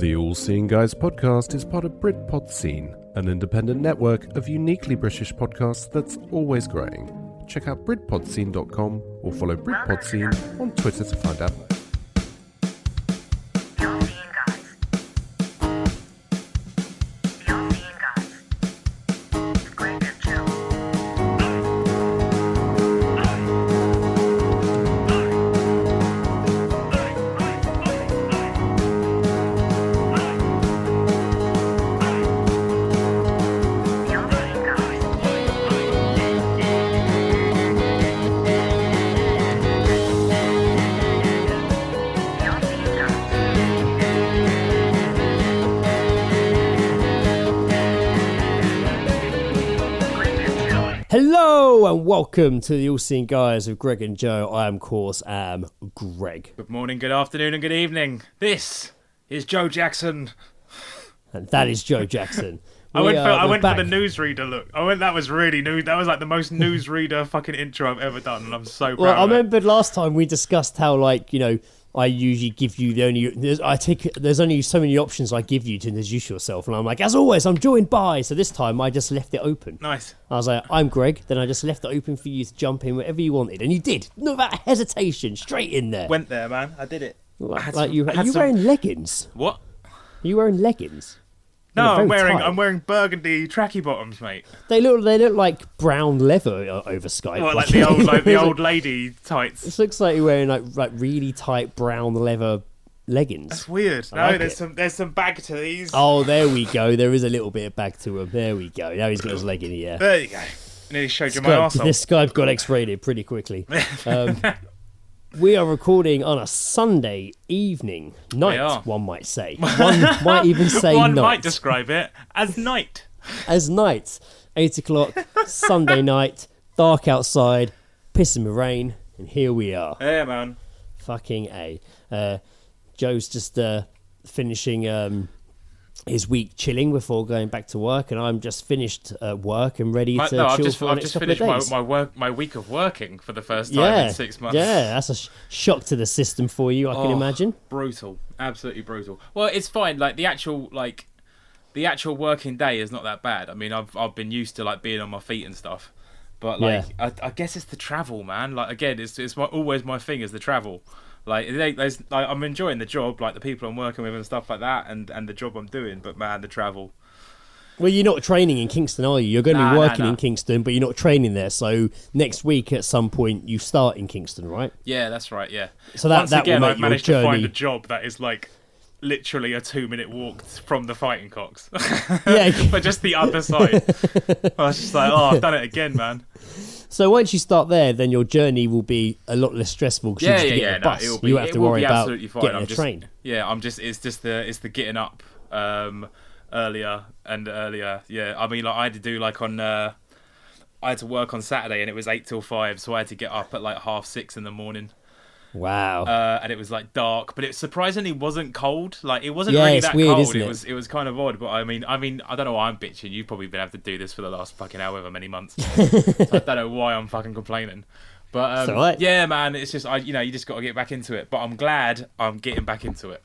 The All Seeing Guys podcast is part of Britpod Scene, an independent network of uniquely British podcasts that's always growing. Check out BritpodScene.com or follow Britpod Scene on Twitter to find out more. Hello and welcome to the All Seeing Guys with Greg and Joe. I am, of course, Greg. Good morning, good afternoon and good evening. This is Joe Jackson. And that is Joe Jackson. I went for the newsreader look. That was really news. That was like the most newsreader fucking intro I've ever done, and I'm so proud of it. I remember last time we discussed how, I usually give you there's only so many options I give you to introduce yourself, and I'm like, as always, I'm joined by. So this time I just left it open. Nice. I was like, I'm Greg. Then I just left it open for you to jump in wherever you wanted, and you did, not without hesitation, straight in there. Went there, man. I did it. Are you wearing leggings? What? Are you wearing leggings? No, I'm wearing burgundy tracky bottoms, mate. They look like brown leather over Skype. What, like the old lady tights? It looks like you're wearing like really tight brown leather leggings. That's weird. There's some bag to these. Oh, there we go. There is a little bit of bag to him. There we go. Now he's got his leg in the air. There you go. I nearly showed you my arsehole. This Skype got X-rated pretty quickly. We are recording on a Sunday evening. Night, one might say. One might even say one night. Might describe it as night. As night. 8 o'clock, Sunday night, dark outside, pissing with rain, and here we are. Yeah, man. Fucking A. Joe's just finishing his week chilling before going back to work, and I'm just finished work and ready to chill for the next couple of days. I've just finished my week of working for the first time in 6 months. Yeah, that's a shock to the system for you, I can imagine. Brutal, absolutely brutal. Well, it's fine. Like the actual working day is not that bad. I mean, I've been used to being on my feet and stuff, but I guess it's the travel, man. Like again, it's always my thing is the travel. I'm enjoying the job, like the people I'm working with and stuff like that, and the job I'm doing. But man, the travel. Well, you're not training in Kingston, are you? You're going to be working in Kingston, but you're not training there. So next week, at some point, you start in Kingston, right? Yeah, that's right. Yeah. So Once again, will make I've managed to find a journey. job that is literally a 2-minute walk from the fighting cocks. Yeah, but just the other side. I was just like, I've done it again, man. So once you start there, then your journey will be a lot less stressful because you just get a bus. You have to worry about getting a train. Yeah, it's the getting up earlier and earlier. Yeah, I mean, I had to do I had to work on Saturday and it was 8 till 5, so I had to get up at 5:30 in the morning. Wow. And it was dark, but it surprisingly waswasn't cold. It wasn't really that weird, cold. Isn't It was kind of odd. But I mean, I don't know why I'm bitching. You've probably been able to do this for the last fucking however many months. So I don't know why I'm fucking complaining. But right. Yeah, man, it's just you just got to get back into it. But I'm glad I'm getting back into it.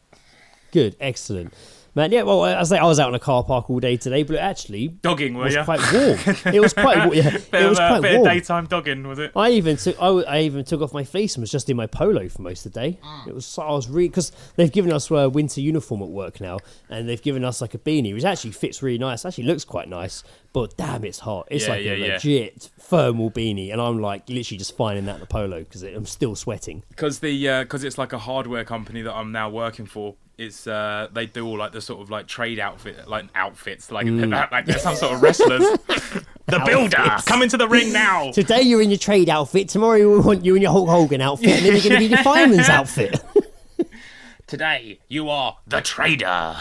Good, excellent. Man, yeah, well, I was out in a car park all day today, but it actually dogging, was quite warm. It was quite warm. Yeah, it was quite warm. Of daytime dogging, was it? I even took off my face and was just in my polo for most of the day. I was really, because they've given us a winter uniform at work now, and they've given us a beanie, which actually fits really nice. Actually looks quite nice, but damn, it's hot. It's a legit thermal beanie, and I'm literally just finding that in the polo because I'm still sweating. Because it's like a hardware company that I'm now working for. It's they do all the sort of trade outfits they're some sort of wrestlers. The builder, come into the ring now. Today you're in your trade outfit. Tomorrow we want you in your Hulk Hogan outfit, and then you're going to be in your fireman's outfit. Today you are the trader.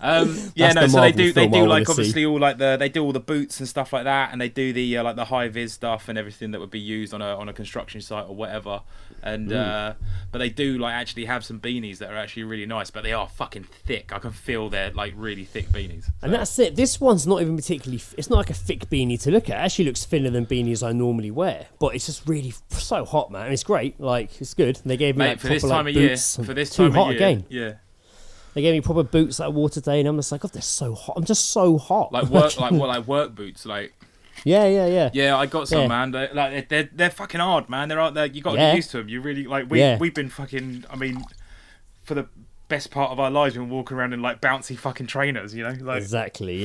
So they do obviously all they do all the boots and stuff like that, and they do the the high vis stuff and everything that would be used on a construction site or whatever. And but they do actually have some beanies that are actually really nice, but they are fucking thick. I can feel they're really thick beanies. So. And that's it. This one's not even particularly. It's not like a thick beanie to look at. It actually looks thinner than beanies I normally wear, but it's just really so hot, man. It's great. It's good. And they gave me for this time of year. For this time of year, again. Yeah. They gave me proper boots that water day, and I'm just like, God, they're so hot. I'm just so hot. Like work boots, like. Yeah. Yeah, I got some, man. They're fucking hard, man. They're out there. You got to get used to them. You really we've been fucking. I mean, for the best part of our lives, we've been walking around in like bouncy fucking trainers. You know, like exactly.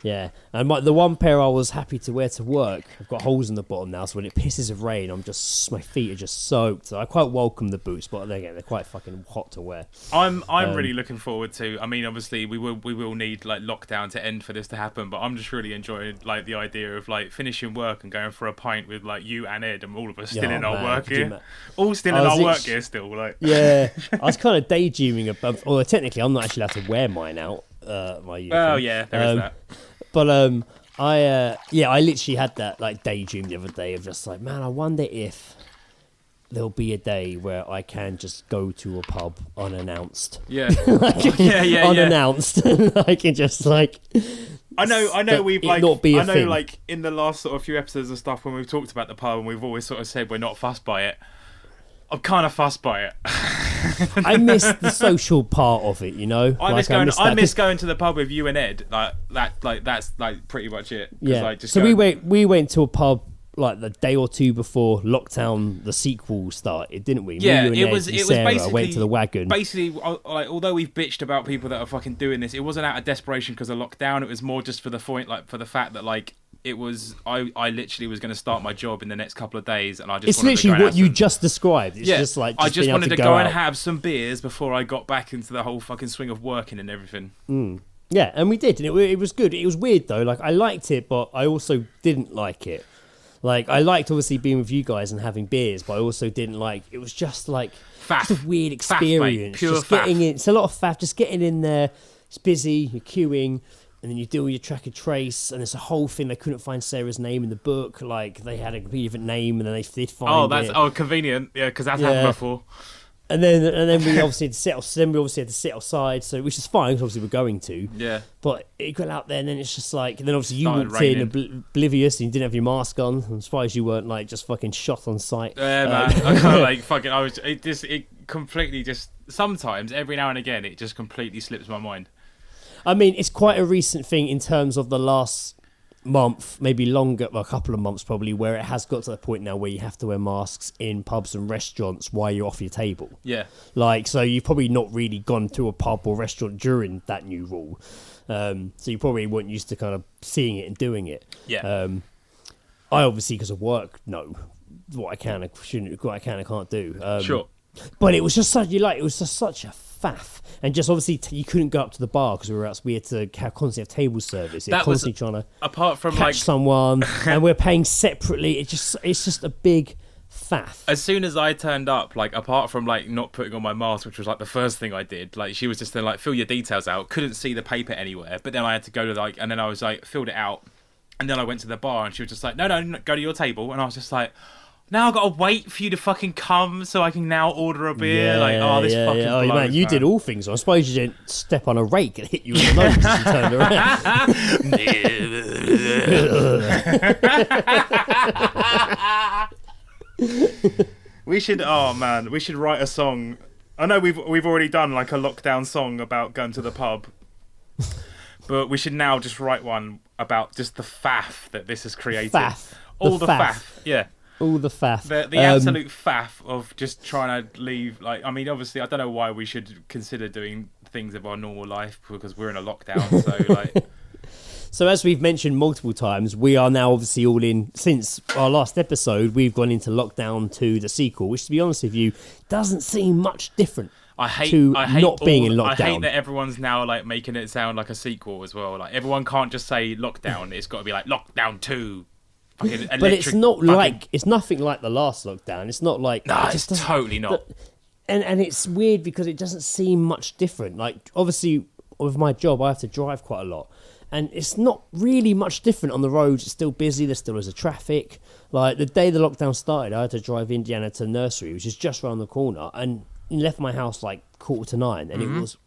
Yeah, and the one pair I was happy to wear to work, I've got holes in the bottom now, so when it pisses of rain, my feet are just soaked. So I quite welcome the boots, but again, they're quite fucking hot to wear. I'm really looking forward to. I mean, obviously, we will need like lockdown to end for this to happen, but I'm just really enjoying like the idea of like finishing work and going for a pint with like you and Ed, and all of us still in our work gear, all still in our work gear still. Like, yeah, I was kind of daydreaming about. Well, technically, I'm not actually allowed to wear mine out. My uniform. Oh yeah, there is that. But I literally had that like daydream the other day of just like, man, I wonder if there'll be a day where I can just go to a pub unannounced. Yeah, unannounced. I can just like. I know. We've like. Not be a I know, thing. like in the last sort of few episodes and stuff when we've talked about the pub, and we've always sort of said we're not fussed by it. I'm kind of fussed by it. I miss the social part of it, you know. I miss going to the pub with you and Ed. That's pretty much it. Yeah. We went to a pub like the day or two before lockdown, the sequel started, didn't we? Yeah, it was basically went to the wagon. Basically, like although we've bitched about people that are fucking doing this, it wasn't out of desperation because of lockdown. It was more just for the point, like for the fact that like. It was I literally was going to start my job in the next couple of days, and I just. It's literally what you just described. It's just like I just wanted to go out and have some beers before I got back into the whole fucking swing of working and everything. Yeah, and we did, and it was good. It was weird though. Like I liked it, but I also didn't like it. Like I liked obviously being with you guys and having beers, but I also didn't like. It was just like faff. Just a weird experience. Faff, mate. Pure just faff. getting in. It's a lot of faff. Just getting in there. It's busy. You're queuing. And then you do your track and trace, and it's a whole thing. They couldn't find Sarah's name in the book. Like they had a completely different name, and then they did find it. Convenient. Yeah, because that's happened before. And then we obviously had to sit outside, so which is fine because obviously we're going to. Yeah. But it got out there, and then it's just like, and then obviously you walked in oblivious, and you didn't have your mask on. I'm surprised you weren't like just fucking shot on sight. Yeah, man. I kind of like fucking. It completely just sometimes every now and again it just completely slips my mind. I mean, it's quite a recent thing in terms of the last month, maybe longer, well, a couple of months probably, where it has got to the point now where you have to wear masks in pubs and restaurants while you're off your table. Yeah. Like, so you've probably not really gone to a pub or restaurant during that new rule. So you probably weren't used to kind of seeing it and doing it. Yeah. I obviously, because of work, know what I can and shouldn't, what I can and can't do. Sure. But it was just such a faff, and just obviously you couldn't go up to the bar because we had to constantly have table service. You're constantly trying to apart from catch someone, and we're paying separately. It's just a big faff. As soon as I turned up, like apart from like not putting on my mask, which was like the first thing I did, like she was just then like fill your details out. Couldn't see the paper anywhere, but then I had to go to like, and then I was like filled it out, and then I went to the bar, and she was just like, no, go to your table, and I was just like. Now I've got to wait for you to fucking come so I can now order a beer. This fucking blows, man, you did all things. I suppose you didn't step on a rake and hit you in the nose as you turned around. We should write a song. I know we've already done like a lockdown song about going to the pub, but we should now just write one about just the faff that this has created. Faff. All the faff. Yeah. All the faff. The absolute faff of just trying to leave. Like, I mean, obviously, I don't know why we should consider doing things of our normal life because we're in a lockdown. So, like. So, as we've mentioned multiple times, we are now obviously all in. Since our last episode, we've gone into lockdown to the sequel, which, to be honest with you, doesn't seem much different. I hate not being in lockdown. I hate that everyone's now like making it sound like a sequel as well. Like everyone can't just say lockdown; it's got to be like Lockdown 2. But it's not like it's nothing like the last lockdown. It's not like it's totally not. And it's weird because it doesn't seem much different. Like obviously with my job, I have to drive quite a lot, and it's not really much different on the roads. It's still busy. There still is a traffic. Like the day the lockdown started, I had to drive Indiana to nursery, which is just around the corner, and left my house like 8:45, and it was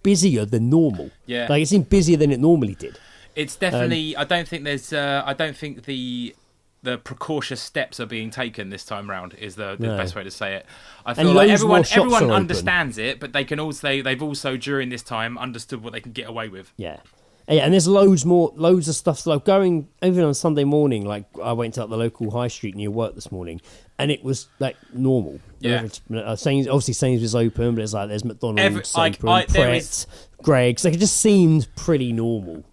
busier than normal. Yeah, like it seemed busier than it normally did. It's definitely. I don't think the the precautious steps are being taken this time round is the No. best way to say it. I And feel like loads more shops everyone are open. understands it, but they've also during this time understood what they can get away with. Yeah. Yeah, and there's loads of stuff. So like going even on Sunday morning, like I went to the local high street near work this morning, and it was like normal. Yeah. Obviously Sainsbury's open, but it's like there's McDonald's, open, there is- Pret, Greg's. Like it just seemed pretty normal.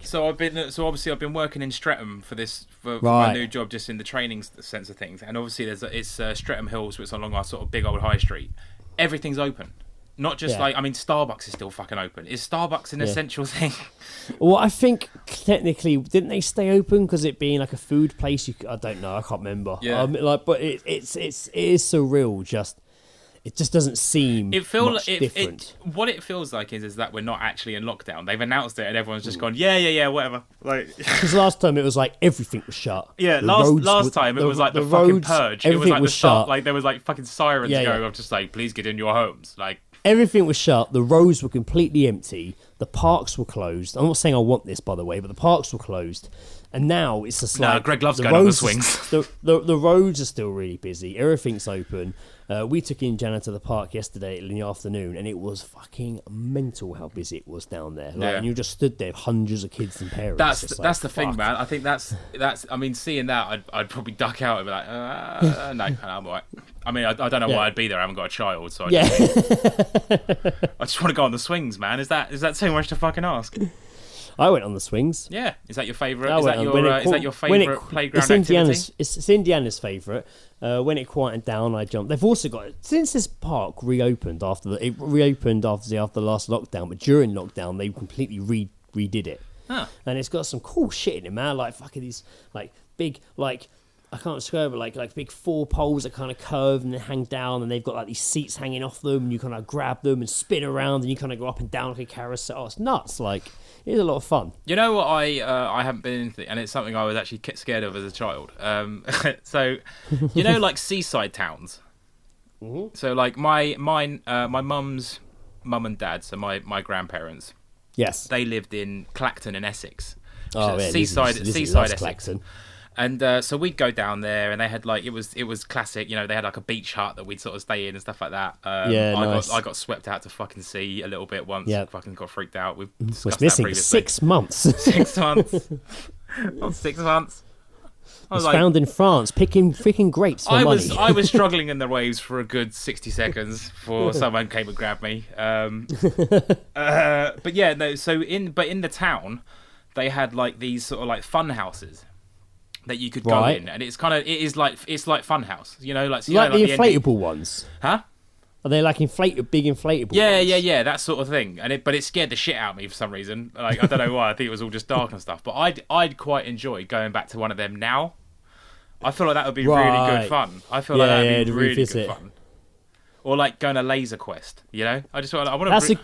So obviously I've been working in Streatham for my Right. new job, just in the training sense of things, and obviously it's Streatham Hills, which is along our sort of big old high street. Everything's open. Not just Yeah. Starbucks is still fucking open. Is Starbucks an essential thing? Well, I think technically, didn't they stay open because it being like a food place? I don't know. I can't remember. Yeah. But it is surreal. It just doesn't seem much different. What it feels like is that we're not actually in lockdown. They've announced it, and everyone's just gone, yeah, whatever. Like, because last time it was like everything was shut. yeah, The last roads time it were- was like the fucking roads, purge. It was everything like was the start, shut. like there was like fucking sirens Yeah, going yeah. of just like, please get in your homes. Like, Everything was shut. The roads were completely empty. The parks were closed. I'm not saying I want this, by the way, but the parks were closed. And now it's just No, like Greg loves the going on the roads swings. The roads are still really busy. Everything's open. We took Indiana to the park yesterday in the afternoon, and it was fucking mental how busy it was down there. Like, Yeah. and you just stood there, hundreds of kids and parents. that's It's that's like, the thing, fuck. man. I think that's. I mean, seeing that, I'd probably duck out and be like, no, I'm alright. I mean, I don't know Yeah. why I'd be there. I haven't got a child, so Yeah. I just want to go on the swings, man. Is that too much to fucking ask? I went on the swings. Yeah. Is that your favourite? I Is went that on- when it your qu- when it- favourite playground it's activity? It's Indiana's favourite. When it quieted down, I jumped. They've also got, since this park reopened after the last lockdown, but during lockdown they completely redid it. Huh. And it's got some cool shit in it, man. Like fucking these like big like. I can't describe it, like big 4 poles that kind of curve and then hang down, and they've got like these seats hanging off them, and you kind of grab them and spin around, and you kind of go up and down like a carousel. Oh, it's nuts! Like it is a lot of fun. You know what I haven't been into, and it's something I was actually scared of as a child. So, you know, like seaside towns. Mm-hmm. So, like my mum's mum and dad, so my grandparents, Yes. they lived in Clacton in Essex. Oh, yeah, seaside Lizzie Essex. loves Clacton. And so we'd go down there, and they had like it was classic. You know, they had like a beach hut that we'd sort of stay in and stuff like that. Yeah, nice. I got swept out to fucking sea a little bit once. Yeah. Fucking got freaked out. We've Was discussed missing that for previously. 6 months. 6 months. Not 6 months. I was was like, found in France picking freaking grapes for money. I was struggling in the waves for a good 60 seconds before someone came and grabbed me. But yeah, no. So in the town, they had like these sort of like fun houses that you could go Right. in, and it's like fun house, you know, like so like the the inflatable ones. huh? Are they like big inflatable Yeah, ones? yeah, that sort of thing. But it scared the shit out of me for some reason. Like I don't know why. I think it was all just dark and stuff. But I'd quite enjoy going back to one of them now. I feel like that would be really Right. good fun. I feel like Yeah, that would to be really revisit. good fun. Or like going to Laser Quest, you know? I want That's to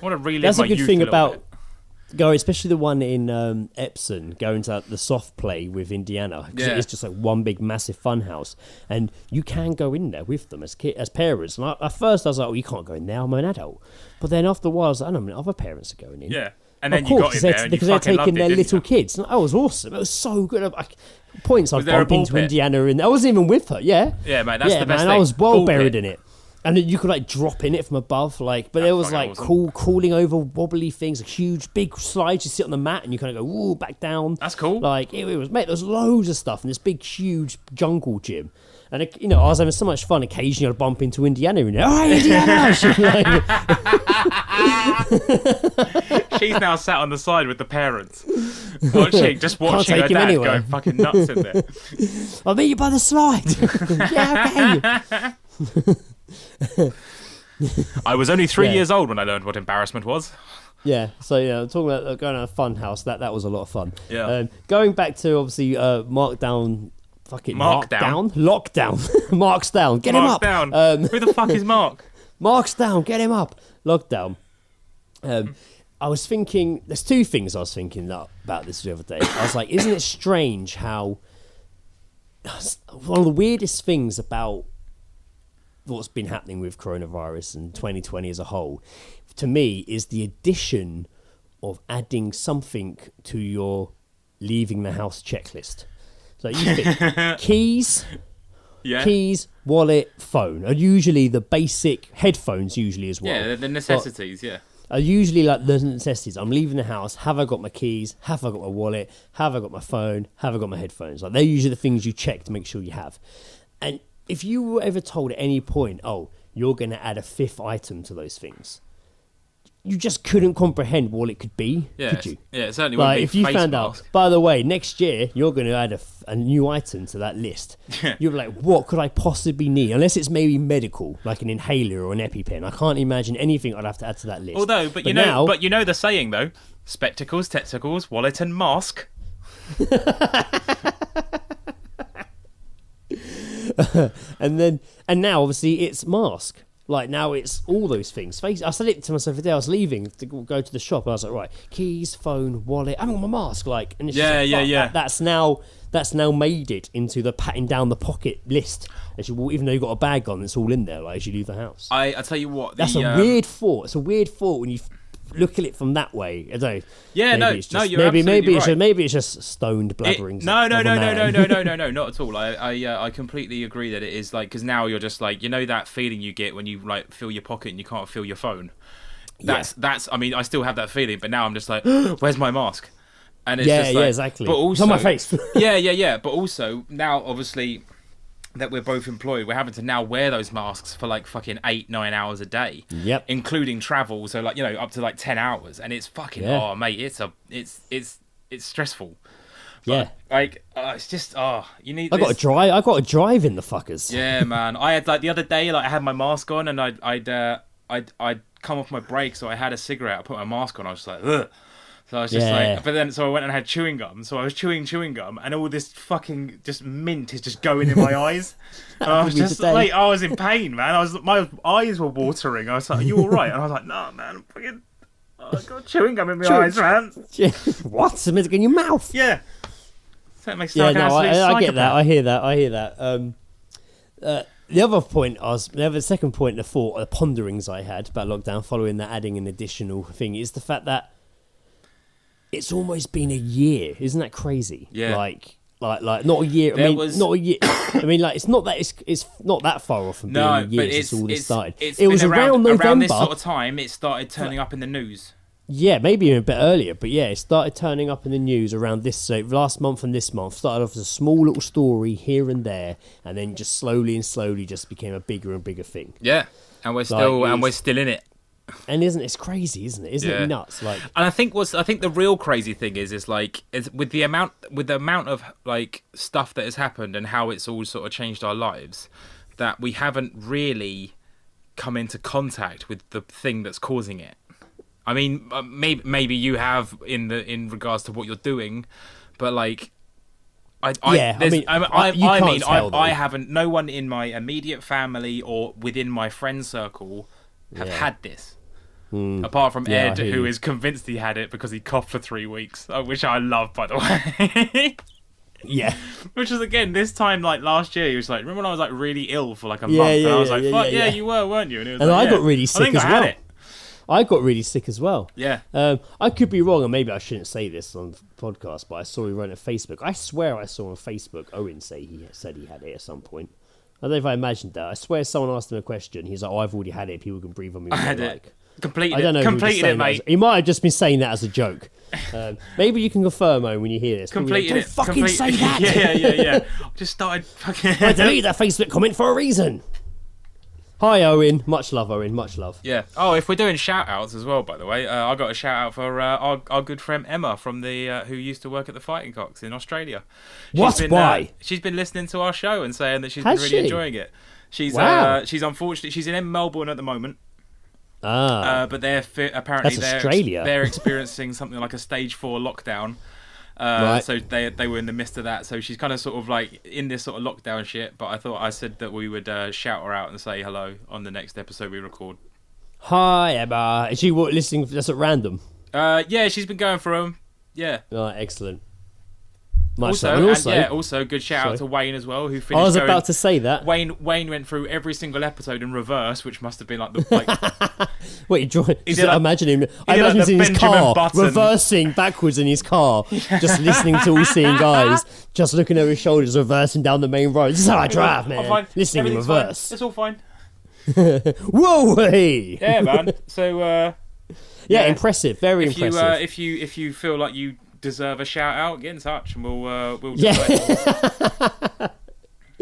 relive That's my a good youth thing a little about bit. going, especially the one in Epsom, going to the soft play with Indiana, because Yeah. it is just like one big massive fun house, and you can go in there with them as parents. And at first I was like, "Oh, you can't go in there. I'm an adult." But then after a while, I was like, "Oh, no, other parents are going in." Yeah. And Of then you got course, in there and because you they're fucking taking loved their it, didn't little you? kids. And that was awesome. It was so good. Points Was I'd there a bump ball into pit? Indiana, and I wasn't even with her. Yeah, Yeah, mate, that's the best man, thing. I was well Ball buried pit. in it. And you could like drop in it from above, like. But there was fucking like awesome. cooling over wobbly things, like huge big slides. You sit on the mat and you kind of go ooh back down. That's cool. Like it was, mate. There was loads of stuff in this big, huge jungle gym. And I was having so much fun. Occasionally, I'd bump into Indiana in there. Oh, Indiana! She'd like, She's now sat on the side with the parents, watching her take him dad anywhere. going fucking nuts in there. I'll meet you by the slide. Yeah, okay. I was only 3 Yeah. years old when I learned what embarrassment was. Yeah, so yeah, talking about going to a fun house, that was a lot of fun. Yeah. Going back to obviously Markdown, fucking Markdown? Lockdown, Mark's down, get him Mark's up. down. Who the fuck is Mark? Mark's down, get him up. Lockdown. I was thinking, there's 2 things I was thinking about this the other day. I was like, isn't it strange how one of the weirdest things about what's been happening with coronavirus and 2020 as a whole, to me, is the addition of adding something to your leaving the house checklist. So you think keys, Yeah. keys, wallet, phone are usually the basic headphones usually as well. Yeah, the necessities, yeah. Are usually like the necessities. I'm leaving the house. Have I got my keys? Have I got my wallet? Have I got my phone? Have I got my headphones? Like they're usually the things you check to make sure you have. And if you were ever told at any point, oh, you're going to add a fifth item to those things, you just couldn't comprehend what it could be, could you? Yeah, it certainly wouldn't be if you face found mask. out, by the way, next year you're going to add a new item to that list. You're like, what could I possibly need? Unless it's maybe medical, like an inhaler or an EpiPen. I can't imagine anything I'd have to add to that list. Although, but you know the saying though: spectacles, testicles, wallet, and mask. and now obviously it's mask. Like now it's all those things. I said it to myself the day I was leaving to go to the shop. I was like, right, keys, phone, wallet. I got my mask. Like, and it's just like, That's now made it into the patting down the pocket list. Even though you've got a bag on, it's all in there. Like as you leave the house. I tell you what, that's a weird thought. It's a weird thought when you look at it from that way. I don't know. Yeah, you're absolutely right. Maybe it's just stoned blabbering. No, not at all. I completely agree that it is like, because now you're just like, you know that feeling you get when you like feel your pocket and you can't feel your phone. That's. I mean, I still have that feeling, but now I'm just like, where's my mask? And it's just like, exactly. But also, it's on my face. yeah. But also now, obviously, that we're both employed, we're having to now wear those masks for like fucking 8-9 hours a day. Yep. Including travel, so like, you know, up to like 10 hours, and it's fucking oh mate, it's stressful. But, like it's just you need. I got to drive in the fuckers. Yeah, man. I had like the other day, like I had my mask on, and I'd come off my break, so I had a cigarette. I put my mask on. I was just like, ugh. So I was just like, but then so I went and had chewing gum. So I was chewing gum, and all this fucking just mint is just going in my eyes. And I was just like, I was in pain, man. My eyes were watering. I was like, "Are you all right?" And I was like, "No, man, I've got chewing gum in my eyes, man." What? Something in your mouth? Yeah. So it makes I get that. I hear that. The second point, the ponderings I had about lockdown, following that, adding an additional thing, is the fact that it's almost been a year. Isn't that crazy? Yeah. Like not a year. Not a year. I mean, like it's not that far off from being a year since all this started. It was around November. Around this sort of time, it started turning up in the news. Yeah, maybe even a bit earlier, but yeah, it started turning up in the news around this last month and this month. Started off as a small little story here and there, and then just slowly just became a bigger and bigger thing. Yeah, and we're still in it. And it's crazy, isn't it? Isn't it nuts? Like, and I think the real crazy thing is with the amount of like stuff that has happened and how it's all sort of changed our lives, that we haven't really come into contact with the thing that's causing it. I mean, maybe you have in regards to what you're doing, but like, I haven't. No one in my immediate family or within my friend circle have had this. Apart from Ed, who is convinced he had it because he coughed for 3 weeks, which I love, by the way. Yeah. Which is, again, this time, like, last year, he was like, remember when I was, like, really ill for, like, a month? And I was like, fuck, you were, weren't you? And, it was I got really sick as well. I had it. I got really sick as well. Yeah. I could be wrong, and maybe I shouldn't say this on the podcast, but I saw he wrote on Facebook. I swear I saw on Facebook Owen said he had it at some point. I don't know if I imagined that. I swear someone asked him a question. He's like, I've already had it. People can breathe on me. I had it. Completed it, mate. He might have just been saying that as a joke. Maybe you can confirm, Owen, when you hear this. Completed it. Don't fucking say that. Yeah. Just started fucking... I deleted that Facebook comment for a reason. Hi, Owen. Much love, Owen. Much love. Yeah. Oh, if we're doing shout-outs as well, by the way, I got a shout-out for our good friend Emma from the who used to work at the Fighting Cocks in Australia. Why? She's been listening to our show and saying that she's been really enjoying it. She's unfortunately... She's in Melbourne at the moment. But they're apparently they're experiencing something like a stage 4 lockdown. Right. So they were in the midst of that. So she's kind of sort of like in this sort of lockdown shit. But I said that we would shout her out and say hello on the next episode we record. Hi, Emma. Is she listening? That's at random. Yeah, she's been going for them. Yeah. Right, excellent. Much Also, so. And also, also good shout out to Wayne as well, who finished. I was about to say that. Wayne went through every single episode in reverse, which must have been like the Wait, I imagine him. I imagine like him in his Benjamin car, Button. reversing backwards in his car, just listening to All Seeing Guys, just looking over his shoulders, reversing down the main road. This is how I drive, man. Listening in reverse. Fine. It's all fine. Whoa, hey! Yeah, man. So, yeah, impressive. Very impressive. If you feel like you deserve a shout out, get in touch and we'll yeah.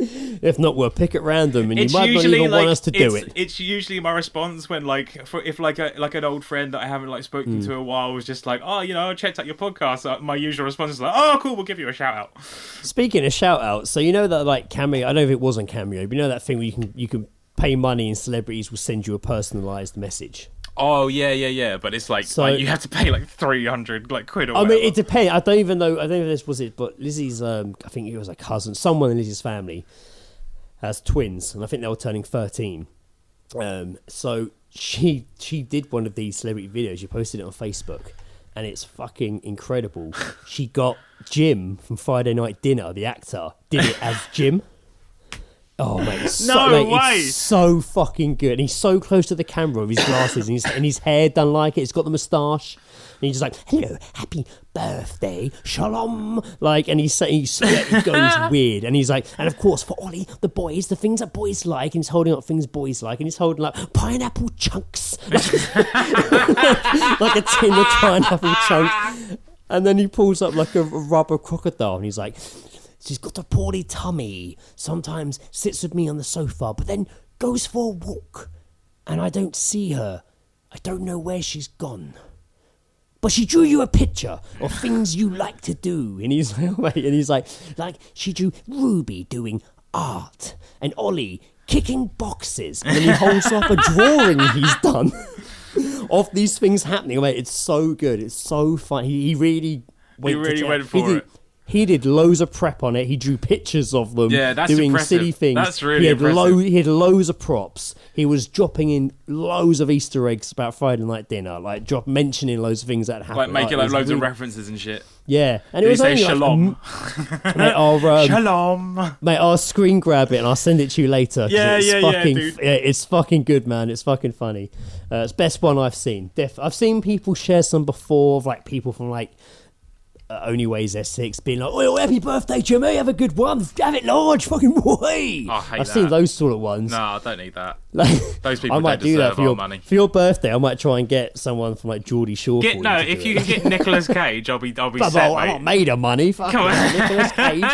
If not, we'll pick at random, and it's you might not even want us to do it. It's usually my response when if an old friend that I haven't spoken to in a while was just like, oh, I checked out your podcast. My usual response is like, oh, cool, we'll give you a shout out. Speaking of shout outs, so that Cameo, I don't know if it was on Cameo, but that thing where you can pay money and celebrities will send you a personalised message. Oh yeah, but it's like you have to pay 300 quid or whatever. I mean, it depends. I don't even know. I don't know if this was it, but Lizzie's I think it was a cousin, someone in Lizzie's family has twins, and I think they were turning 13. So she did one of these celebrity videos. She posted it on Facebook, and it's fucking incredible. She got Jim from Friday Night Dinner, the actor, did it as Jim. Oh mate, it's so fucking good. And he's so close to the camera with his glasses and his hair done like it. It's got the moustache. And he's just like, hello, happy birthday, shalom. And he goes weird. And he's like, and of course for Ollie, the boys, the things that boys like. And he's holding up things boys like. And he's holding pineapple chunks. Like a tin of pineapple chunks. And then he pulls up a rubber crocodile. And he's like, she's got a poorly tummy, sometimes sits with me on the sofa, but then goes for a walk, and I don't see her. I don't know where she's gone. But she drew you a picture of things you like to do. And he's like, she drew Ruby doing art, and Ollie kicking boxes, and then he holds up a drawing he's done of these things happening. Mate, it's so good. It's so fun. He really went for it. He did loads of prep on it. He drew pictures of them doing impressive. silly things. That's really impressive. He had loads of props. He was dropping in loads of Easter eggs about Friday Night Dinner, mentioning loads of things that happened. Making loads of references and shit. Yeah. And Did he say shalom? Shalom. Mate, I'll screen grab it and I'll send it to you later. Yeah, dude. It's fucking good, man. It's fucking funny. It's the best one I've seen. I've seen people share some before of people from Only Weighs Essex being like, oh, happy birthday, Jimmy, have a good one, have it large, fucking way. I've seen those sort of ones. No, I don't need that. Those people I might don't do that deserve our money. For your birthday, I might try and get someone from Geordie Shore. If you can get Nicolas Cage, I'll be set, mate. I'm not made of money. Come on, Nicolas Cage.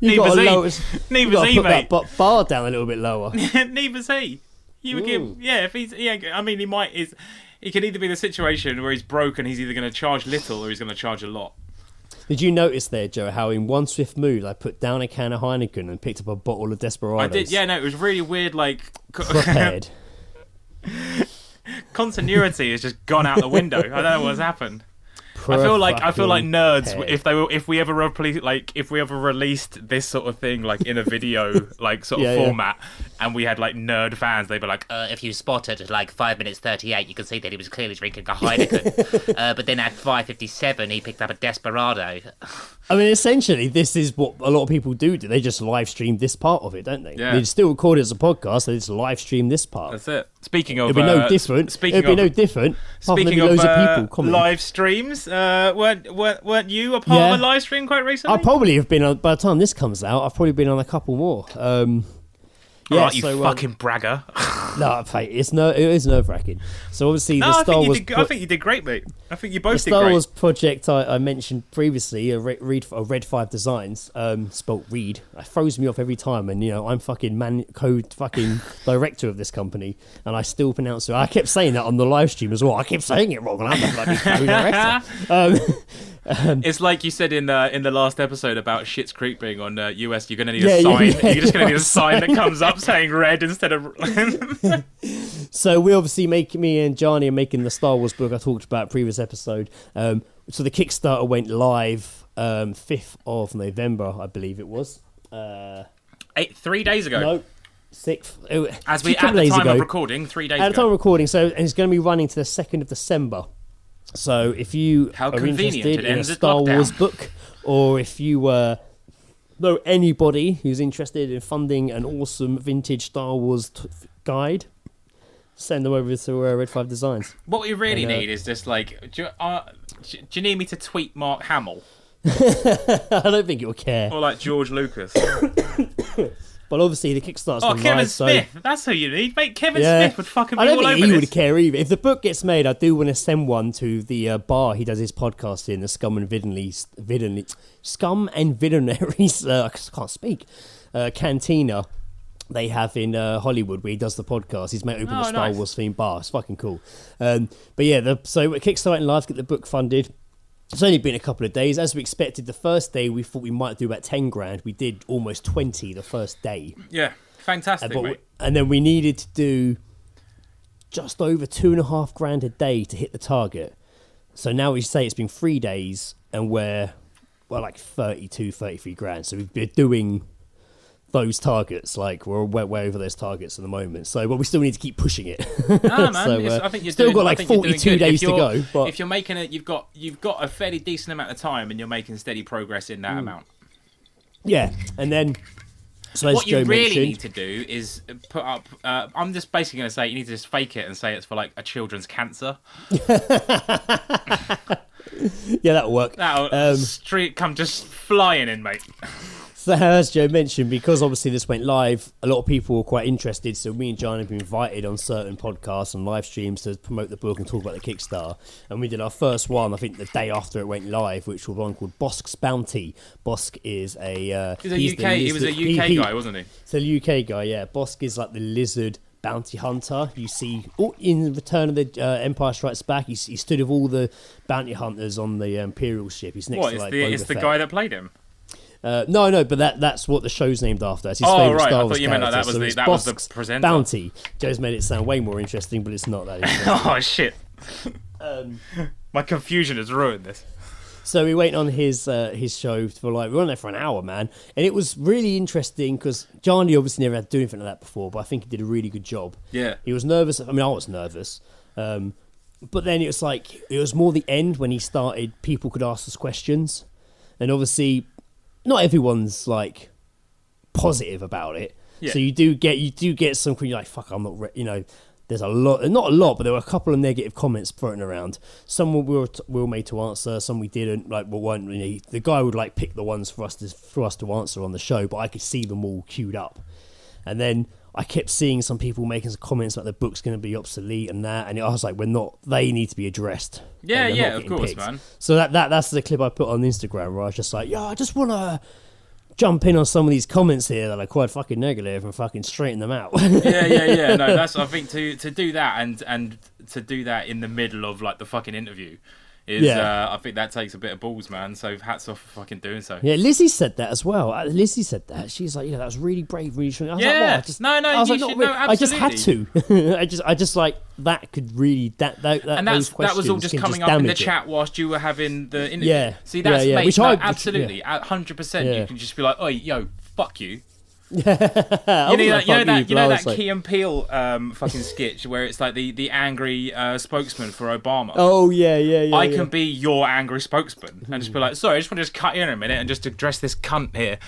Neither's he, mate. That bar down a little bit lower. Neither's he. You would give, if he's, I mean, he can either be the situation where he's broke and he's either going to charge little or he's going to charge a lot. Did you notice there, Joe, how in one swift move I put down a can of Heineken and picked up a bottle of Desperados? I did, yeah, no, it was really weird, Prepared. Continuity has just gone out the window. I don't know what's happened. I feel like nerds. If we ever released this sort of thing in a video format, and we had nerd fans, they'd be like, if you spotted at 5 minutes 38, you can see that he was clearly drinking a Heineken. But then at 5:57, he picked up a Desperado. I mean, essentially, this is what a lot of people do. They just live stream this part of it, don't they? Yeah. They still record it as a podcast. They just live stream this part. That's it. Speaking of, it'd be no different. Speaking of live streams, weren't you a part of a live stream quite recently? I probably have been on. By the time this comes out, I've probably been on a couple more. You fucking bragger. No, mate, it is nerve-wracking. So obviously the Star Wars... I think you did great, mate. I think you both did great. The Star Wars project I mentioned previously, Read Five Designs, spelt Read. It throws me off every time, and I'm fucking director of this company, and I still pronounce it. I kept saying that on the live stream as well. I kept saying it wrong, and I'm the bloody co-director. It's like you said in the last episode about Schitt's Creek being on US. You're going to need a sign. You're just going to need a sign that comes up saying red instead of. So we obviously me and Johnny are making the Star Wars book I talked about previous episode. So the Kickstarter went live 5th of November, I believe it was. 3 days ago. No. 6th. At the time of recording, 3 days ago. At the time of recording, so it's going to be running to the 2nd of December. So if you are interested in a Star Wars book or if you know anybody who's interested in funding an awesome vintage Star Wars guide, send them over to Read Five Designs. What we really need is just like, do you need me to tweet Mark Hamill? I don't think he'll care. Or like George Lucas. But obviously the Kickstarter's been Kevin live, Smith. so... That's who you need. Mate, Kevin Smith would fucking be all over this. I don't think he would care either. If the book gets made, I do want to send one to the bar he does his podcast in, the Scum and Villainies, I can't speak, Cantina they have in Hollywood where he does the podcast. He's opened a Star Wars themed bar. It's fucking cool. But yeah, so we're kickstarting live to get the book funded. It's only been a couple of days. As we expected, the first day we thought we might do about 10 grand. We did almost 20 the first day. Yeah, fantastic, mate. And then we needed to do just over 2.5 grand a day to hit the target. So now we say it's been 3 days and we're like 32, 33 grand. So we've been doing those targets, like we're way over those targets at the moment. So, but we still need to keep pushing it. Man, so, I think you're still doing, got like 42 days to go. But if you're making it, you've got a fairly decent amount of time, and you're making steady progress in that amount. Yeah, and then so as what Joe you really mentioned, need to do is put up. I'm just basically going to say you need to just fake it and say it's for like a children's cancer. Yeah, that'll work. That'll come just flying in, mate. So as Joe mentioned, because obviously this went live, a lot of people were quite interested. So me and John have been invited on certain podcasts and live streams to promote the book and talk about the Kickstarter. And we did our first one, I think, the day after it went live, which was one called Bosk's Bounty. Bosk is a he was a UK guy, wasn't he? So a UK guy, yeah. Bosk is like the lizard bounty hunter. You see in Return of the Empire Strikes Back, he stood with all the bounty hunters on the Imperial ship. He's next to like Boba it's the Fett. guy that played him. No, but that's what the show's named after. That's his Right. favourite Star I Wars thought you meant like that was the presenter. Bounty. Joe's made it sound way more interesting, but it's not that interesting. Oh shit! My confusion has ruined this. So we went on his show for we were on there for an hour, man, and it was really interesting because Johnny obviously never had to do anything like that before, but I think he did a really good job. Yeah, he was nervous. I mean, I was nervous, but then it was more the end when he started. People could ask us questions, and obviously, not everyone's like positive about it. Yeah. So you do get some. You're like, fuck, I'm not. There's a lot, not a lot, but there were a couple of negative comments floating around. Some we were made to answer, some we didn't. Weren't really. The guy would pick the ones for us to answer on the show, but I could see them all queued up. And then I kept seeing some people making some comments about the book's going to be obsolete and that, and I was like, they need to be addressed. Yeah, of course, picked. Man. So that's the clip I put on Instagram where I was just like, I just want to jump in on some of these comments here that are quite fucking negative and fucking straighten them out. Yeah. No, that's, I think to do that and to do that in the middle of the fucking interview is I think that takes a bit of balls, man. So hats off for fucking doing so. Yeah, Lizzie said that as well. Lizzie said that. She's like, that was really brave, really strong. I was I just had to. I just that could really and that was all just coming up in the chat whilst you were having the interview. Yeah. See, that's mate, which absolutely 100%. You can just be like, oh, yo, fuck you. You know that Key and Peele fucking sketch where it's like the angry spokesman for Obama. Oh yeah. I can be your angry spokesman and just be like, sorry, I just want to just cut in a minute and just address this cunt here.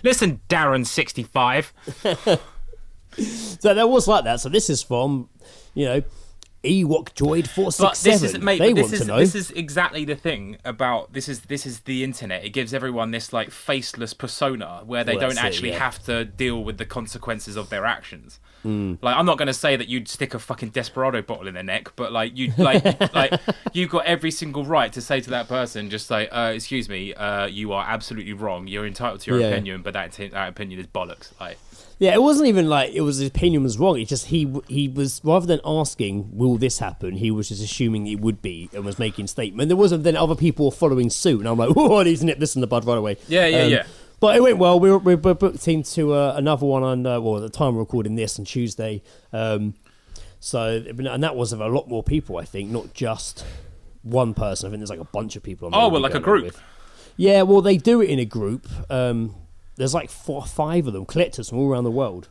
Listen, Darren 65. So that was like that. So this is from, Ewok Droid 467. This is exactly the thing about this is the internet. It gives everyone this faceless persona where they don't actually have to deal with the consequences of their actions. I'm not going to say that you'd stick a fucking Desperado bottle in their neck, but you've got every single right to say to that person, just say, excuse me, you are absolutely wrong. You're entitled to your opinion, but that opinion is bollocks. Yeah, it wasn't even his opinion was wrong. It's just he was, rather than asking, will this happen, he was just assuming it would be and was making a statement. There wasn't, then other people were following suit, and I'm like, I need to nip this in the bud right away. Yeah. But it went well. We're booked into another one on, at the time we're recording this on Tuesday. And that was of a lot more people, I think, not just one person. I think there's a bunch of people. A group. With. Yeah, well, they do it in a group. There's 4 or 5 of them, collectors from all around the world.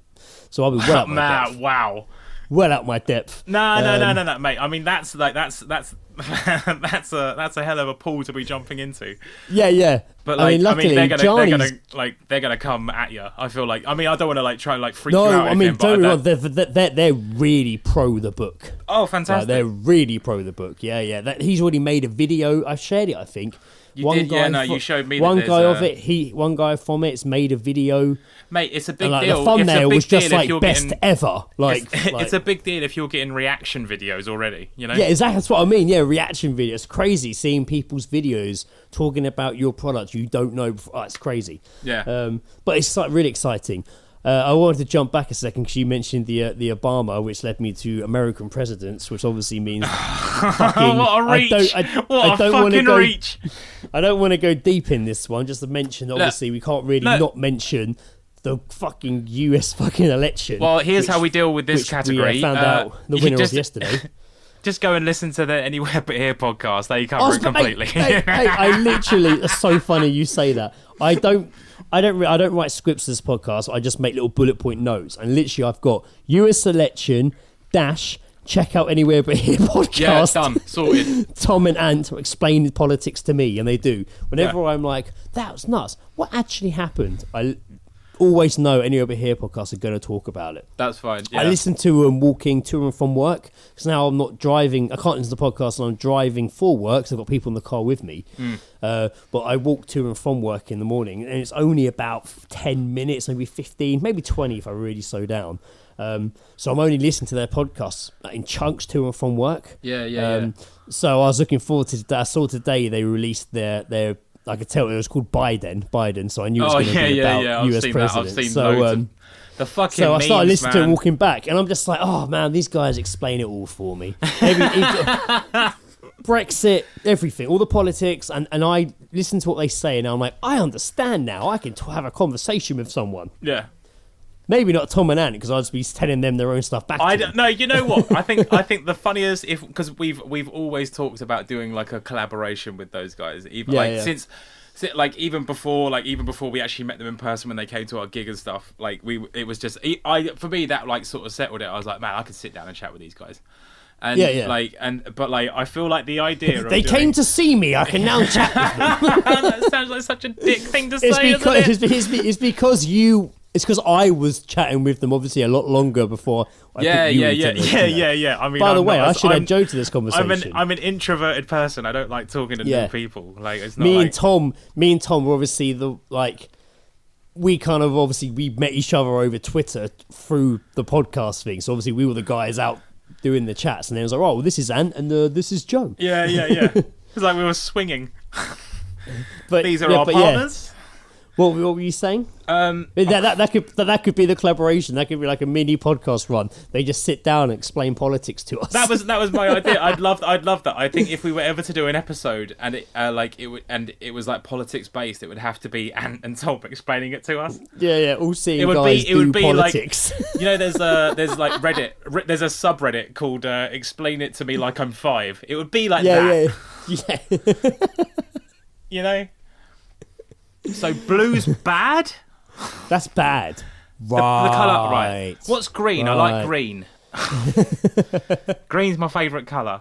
So I'll be well out my depth. Wow. Well out my depth. No, mate. I mean, that's that's a hell of a pool to be jumping into. Yeah. But I mean, luckily, they're gonna come at you. I feel like. I mean, I don't want to like try and like freak you out. No, I mean, don't get me wrong. They're really pro the book. Oh, fantastic! They're really pro the book. Yeah. He's already made a video. I shared it, I think. You showed me. One guy from it's made a video. Mate, it's a big deal. The thumbnail was just like best ever. It's a big deal if you're getting reaction videos already. You know? Yeah, exactly. That's what I mean. Yeah, reaction videos. It's crazy seeing people's videos talking about your product you don't know before. Oh, it's crazy. Yeah. But it's like really exciting. I wanted to jump back a second because you mentioned the Obama, which led me to American presidents, which obviously means fucking. What a reach! What a fucking reach! I don't want to go deep in this one. Just to mention, obviously, we can't really not mention the fucking US fucking election. Well, here's how we deal with this category. We found out the winner of yesterday. Just go and listen to the Anywhere But Here podcast. They cover it completely. Hey, I literally. It's so funny you say that. I don't write scripts for this podcast. I just make little bullet point notes, and literally I've got US election check out Anywhere But Here podcast. Yeah, done, sorted. Tom and Ant explain politics to me, and they do. Whenever I'm like, that was nuts. What actually happened? I always know Anywhere But Here podcasts are going to talk about it. That's fine. Yeah. I listen to them walking to and from work because now I'm not driving. I can't listen to the podcast and I'm driving for work because I've got people in the car with me. But I walk to and from work in the morning and it's only about 10 minutes, maybe 15, maybe 20 if I really slow down. So I'm only listening to their podcasts in chunks to and from work. Yeah. So I was looking forward to that. I saw today they released their I could tell it was called Biden, so I knew it was going to be about US president. I've seen loads of the fucking so I started memes, listening to it walking back, and I'm just like, oh man, these guys explain it all for me. Brexit, everything, all the politics, and I listen to what they say, and I'm like, I understand now. I can have a conversation with someone. Yeah. Maybe not Tom and Ant because I'd just be telling them their own stuff back. No, you know what? I think the funniest because we've always talked about doing like a collaboration with those guys, since even before we actually met them in person when they came to our gig and stuff. Like it was just for me that like sort of settled it. I was like, man, I could sit down and chat with these guys. And I feel like the idea of they came to see me. I can now chat with them. That sounds like such a dick thing to say. It's because I was chatting with them obviously a lot longer before. Yeah. I mean, by the way, I should have Joe to this conversation. I'm an introverted person. I don't like talking to new people. Like it's not me and Tom were obviously we met each other over Twitter through the podcast thing. So obviously we were the guys out doing the chats, and then it was like, oh, well, this is Ant and this is Joe. Yeah. It's like we were swinging. But these are our partners. Yeah. What were you saying? That could be the collaboration. That could be like a mini podcast run. They just sit down and explain politics to us. That was my idea. I'd love that. I think if we were ever to do an episode and it was like politics based, it would have to be Ant and Tom explaining it to us. Yeah. All seeing guys do politics. Like, you know, there's like Reddit. There's a subreddit called "Explain It to Me Like I'm 5." It would be like that. Yeah. You know. So blue's bad? That's bad. The colour, right. What's green? Right. I like green. Green's my favourite colour.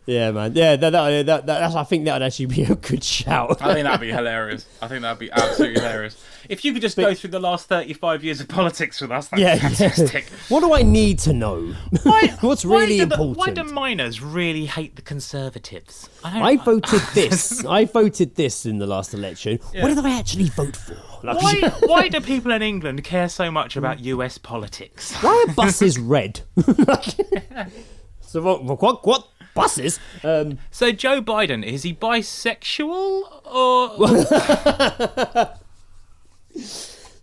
Yeah, man. Yeah, I think that would actually be a good shout. I think that'd be hilarious. I think that'd be absolutely hilarious. If you could just go through the last 35 years of politics with us, that's fantastic. Yeah. What do I need to know? What's really important? Why do minors really hate the Conservatives? I voted this. I voted this in the last election. Yeah. What did I actually vote for? Why do people in England care so much about US politics? Why are buses red? So what buses? So Joe Biden, is he bisexual or?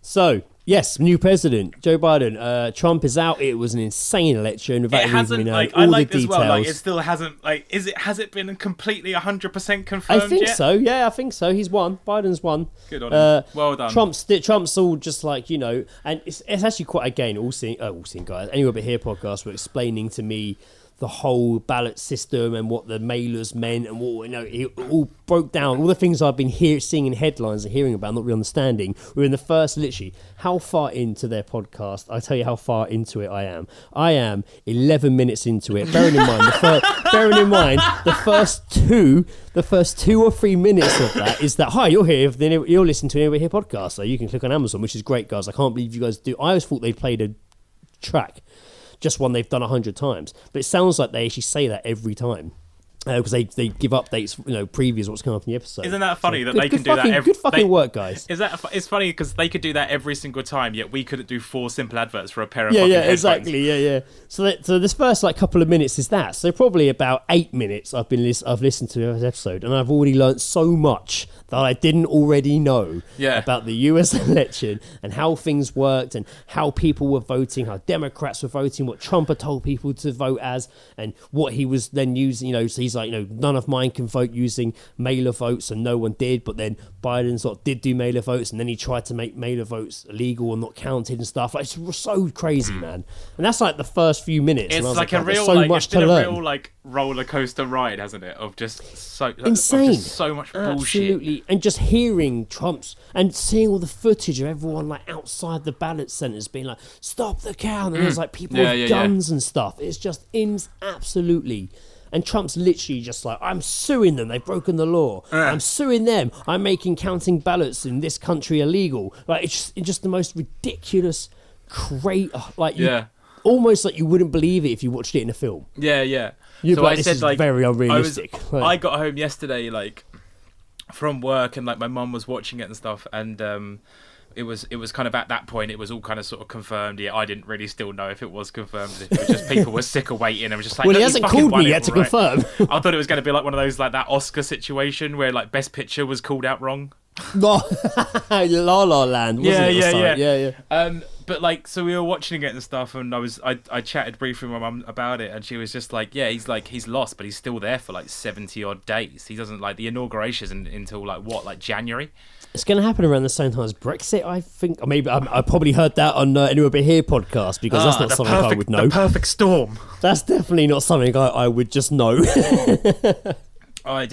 So yes, new president Joe Biden. Trump is out. It was an insane election. It hasn't. I like as well. Like it still hasn't. Like has it been completely 100% confirmed? I think yet? so. Yeah, I think so. He's won. Biden's won. Good on him. Well done. Trump's all just like, you know, and it's actually quite, again, all seeing guys. Anyway, but here podcast were explaining to me the whole ballot system and what the mailers meant and what, it all broke down. All the things I've been seeing in headlines and hearing about, not really understanding. We're in the first, literally, how far into their podcast? I'll tell you how far into it I am. I am 11 minutes into it. Bearing in mind, the first 2 or 3 minutes of that is that, hi, you're here. You're listening to an Over Here podcast, so you can click on Amazon, which is great, guys. I can't believe you guys do. I always thought they played a track, just one they've done 100 times, but it sounds like they actually say that every time because they give updates, previous what's coming up in the episode. Isn't that funny that they can do that? Good fucking work, guys. It's funny because they could do that every single time, yet we couldn't do 4 simple adverts for a pair of fucking headphones. Exactly. So this first couple of minutes is that. So probably about 8 minutes I've listened to this episode, and I've already learnt so much that I didn't already know about the US election and how things worked and how people were voting, how Democrats were voting, what Trump had told people to vote as, and what he was then using. So he's like, none of mine can vote using mailer votes, and no one did. But then Biden did do mailer votes, and then he tried to make mailer votes illegal and not counted and stuff. Like, it's so crazy, man. And that's like the first few minutes. It's like a real, it's been a real roller coaster ride, hasn't it? Of just insane, of just so much bullshit. Absolutely. And just hearing Trump's and seeing all the footage of everyone outside the ballot centers being like, stop the count, and there's people with guns and stuff. It's just absolutely. And Trump's literally just like, I'm suing them, they've broken the law. I'm suing them, I'm making counting ballots in this country illegal. It's just the most ridiculous, almost like you wouldn't believe it if you watched it in a film. So I said, very unrealistic. I got home yesterday, from work, and my mum was watching it and stuff, and it was kind of at that point it was all kind of sort of confirmed. I didn't really still know if it was confirmed, if it was just people were sick of waiting and was just like, well, he hasn't called me yet to confirm. I thought it was going to be like one of those that Oscar situation where Best Picture was called out wrong. La La Land, wasn't it? Yeah. But so we were watching it and stuff, and I chatted briefly with my mum about it, and she was just like, he's lost, but he's still there for 70 odd days. He doesn't the inauguration isn't until January. It's going to happen around the same time as Brexit, I think. Or maybe I probably heard that on Anywhere But Here podcast, because that's not something I would know. The perfect storm. That's definitely not something I would just know. I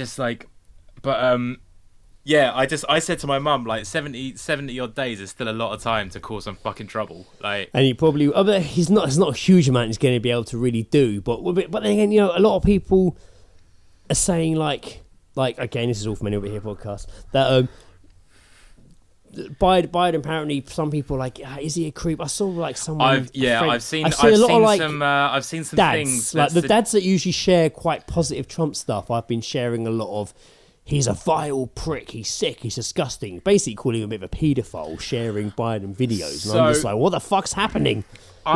said to my mum, 70 odd days is still a lot of time to cause some fucking trouble. And he probably, it's not a huge amount he's going to be able to really do. But then again, a lot of people are saying again, this is all from Anywhere But Here podcast, that Biden apparently, some people is he a creep? I saw someone. I've seen some dads, things the dads that usually share quite positive Trump stuff. I've been sharing a lot of, he's a vile prick, he's sick, he's disgusting, basically calling him a bit of a paedophile, sharing Biden videos, and I'm just like, what the fuck's happening?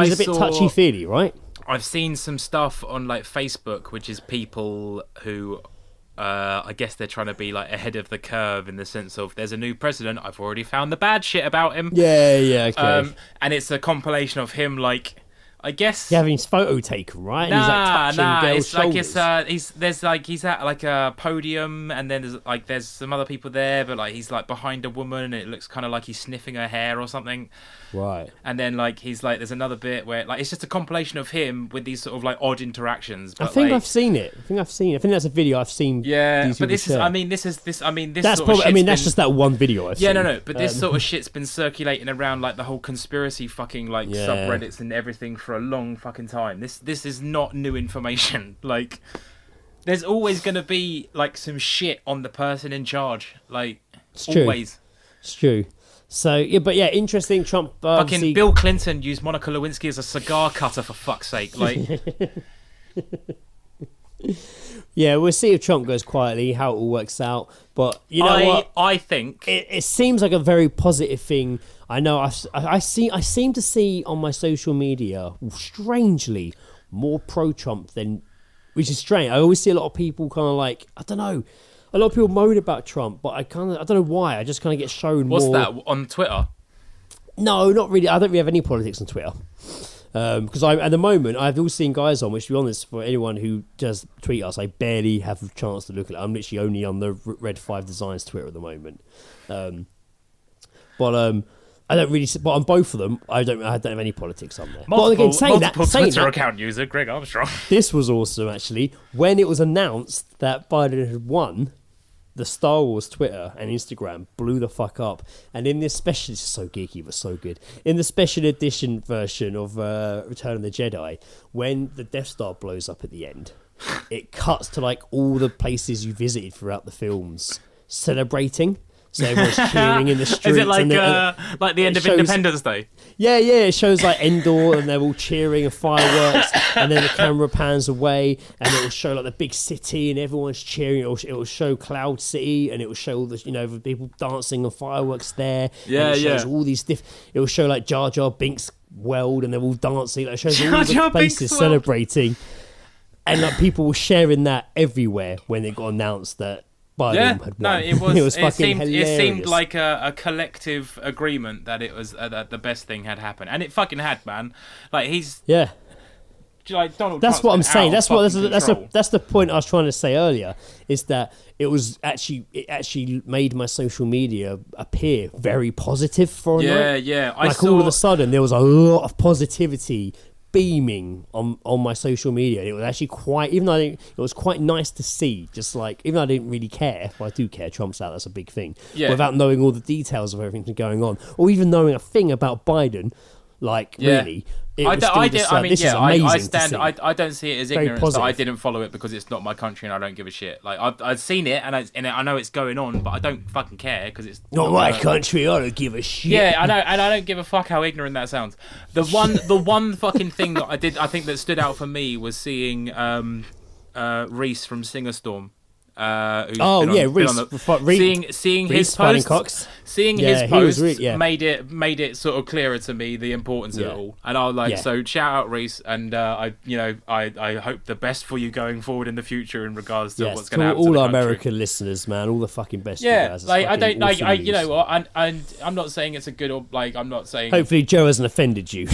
He's a bit touchy-feely, right? I've seen some stuff on Facebook, which is people who I guess they're trying to be ahead of the curve, in the sense of, there's a new president, I've already found the bad shit about him. Okay. And it's a compilation of him I guess he's having his photo taken, right? And he's touching girls' shoulders. He's at a podium, and then there's some other people there, but he's behind a woman, and it looks kind of like he's sniffing her hair or something. Right. And then he's there's another bit where it's just a compilation of him with these sort of odd interactions. But, I think I've seen it. I think that's a video I've seen. Yeah, these but this share. That's probably. That's just that one video I've seen. No. But this sort of shit's been circulating around the whole conspiracy fucking subreddits and everything for a long fucking time. This is not new information. There's always going to be some shit on the person in charge. It's true. Always. It's true. So interesting. Trump. Fucking Bill Clinton used Monica Lewinsky as a cigar cutter, for fuck's sake. Yeah, we'll see if Trump goes quietly, how it all works out. But you know what? I think it seems like a very positive thing. I know I seem to see on my social media, strangely, more pro-Trump than, which is strange. I always see a lot of people kind of I don't know. A lot of people moan about Trump, but I don't know why. I just kind of get shown more. What's that, on Twitter? No, not really. I don't really have any politics on Twitter. Because at the moment, I've all seen guys on, which, to be honest, for anyone who does tweet us, I barely have a chance to look at it. I'm literally only on the Read Five Designs Twitter at the moment. But I don't really, but on both of them, I don't have any politics on there. Multiple, but again, saying Twitter that, account user Greg Armstrong. this was awesome actually. When it was announced that Biden had won, the Star Wars Twitter and Instagram blew the fuck up. And in this special, it's so geeky but so good. In the special edition version of Return of the Jedi, when the Death Star blows up at the end, it cuts to like all the places you visited throughout the films celebrating. So everyone's cheering in the streets. Is it like and the end of shows, Independence Day? Yeah. It shows like Endor, and they're all cheering and fireworks, and then the camera pans away, and it will show like the big city, and everyone's cheering. It will show Cloud City, and it will show all the the people dancing and fireworks there. Yeah, and it shows all these It will show like Jar Jar Binks' world, and they're all dancing. Like, it shows all the places celebrating, and like people were sharing that everywhere when it got announced that Biden had won. No, it was. It seemed like a collective agreement that it was that the best thing had happened, and it fucking had, man. Like like Donald. That's Trump's what I'm been saying. out of That's the point I was trying to say earlier. Is that it actually made my social media appear very positive for a night. Yeah. All of a sudden there was a lot of positivity beaming on my social media. It was actually it was quite nice to see. Just like, even though I didn't really care, well, I do care. Trump's out, that's a big thing. Yeah. Without knowing all the details of everything that's going on, or even knowing a thing about Biden, really. I don't see it as ignorance that I didn't follow it because it's not my country and I don't give a shit. Like, I've seen it and I know it's going on, but I don't fucking care because it's not my country. I don't give a shit. Yeah, I know, and I don't give a fuck how ignorant that sounds. The one fucking thing that I think that stood out for me was seeing Reese from Singerstorm. Seeing his posts, made it sort of clearer to me the importance of it all, and I was like, so shout out Reese, and I hope the best for you going forward in the future in regards to what's going to happen all to the our country. American listeners, man, all the fucking best. Yeah, guys. like I don't like you know what, and I'm not saying it's a good or like I'm not saying. Hopefully, Joe hasn't offended you.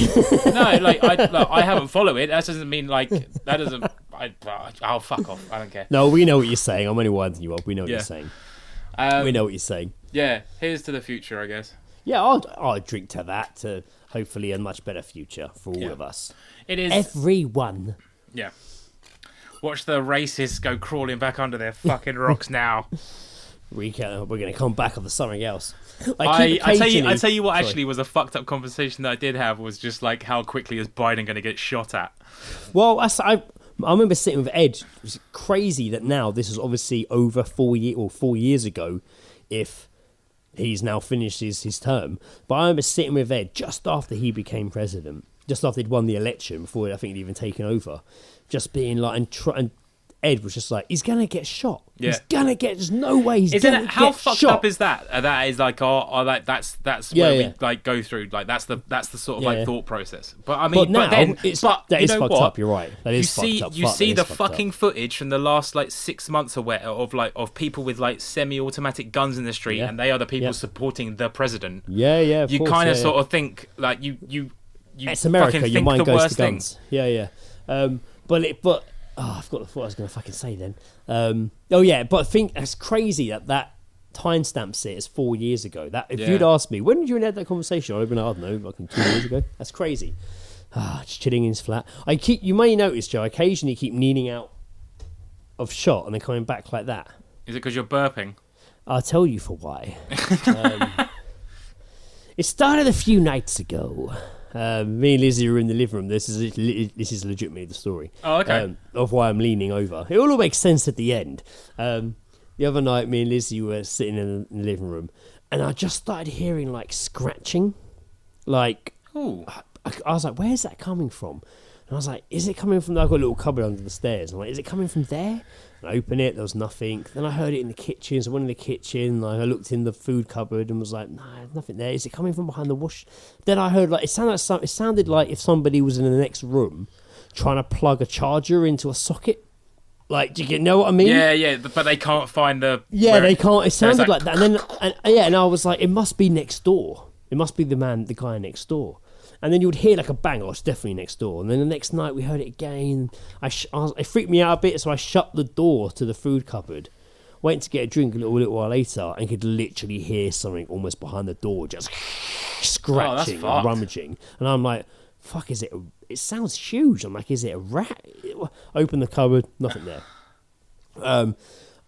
No, I haven't followed it. That doesn't mean that doesn't. I'll fuck off. I don't care. No, we know what you're saying. I'm only winding you up. We know what you're saying. We know what you're saying. Yeah, here's to the future, I guess. Yeah, I'll drink to that, to hopefully a much better future for all of us. It is. Everyone. Yeah. Watch the racists go crawling back under their fucking rocks now. We're going to come back with something else. I tell you what actually was a fucked up conversation that I did have was just like, how quickly is Biden going to get shot at? Well, I remember sitting with Ed. It was crazy that now this is obviously over 4 years ago, if he's now finished his term. But I remember sitting with Ed just after he became president, just after he'd won the election, before I think he'd even taken over, just being like, and Ed was just like, he's going to get shot. Yeah. There's no way he's going to get shot. How fucked up is that? That is like, that's where we like go through, like that's the sort of like thought process. But I mean, that is fucked up. You're right. That is fucked up. You see the fucking footage from the last like 6 months of people with like semi-automatic guns in the street, and they are the people supporting the president. Yeah. You kind of sort of think like you. It's America. Your mind goes to guns. Yeah. But. Oh, I forgot what I was going to fucking say then. But I think that's crazy that timestamps it as 4 years ago. That if you'd asked me, when did you have that conversation? I'd have been like, I don't know, like 2 years ago. That's crazy. Just chilling in his flat. You may notice, Joe, I occasionally keep leaning out of shot and then coming back like that. Is it because you're burping? I'll tell you for why. It started a few nights ago. Me and Lizzie were in the living room. This is legitimately the story. Oh, okay. Of why I'm leaning over. It all makes sense at the end. The other night, me and Lizzie were sitting in the living room, and I just started hearing like scratching. Like, I was like, "Where's that coming from?" And I was like, "Is it coming from?" I've got a little cupboard under the stairs. I'm like, "Is it coming from there?" And I opened it. There was nothing. Then I heard it in the kitchen. So I went in the kitchen. Like, I looked in the food cupboard and was like, "Nah, there's nothing there. Is it coming from behind the wash?" Then I heard like it sounded like if somebody was in the next room trying to plug a charger into a socket. Like, do you know what I mean? Yeah, but they can't find the... Yeah, they can't. It sounded like that. And I was like, it must be next door. It must be the guy next door. And then you would hear like a bang, it's definitely next door. And then the next night we heard it again. It freaked me out a bit, so I shut the door to the food cupboard, went to get a drink a little while later, and could literally hear something almost behind the door, just... scratching and fucked. rummaging, and I'm like, fuck, it sounds huge. I'm like, is it a rat? Open the cupboard, nothing there. I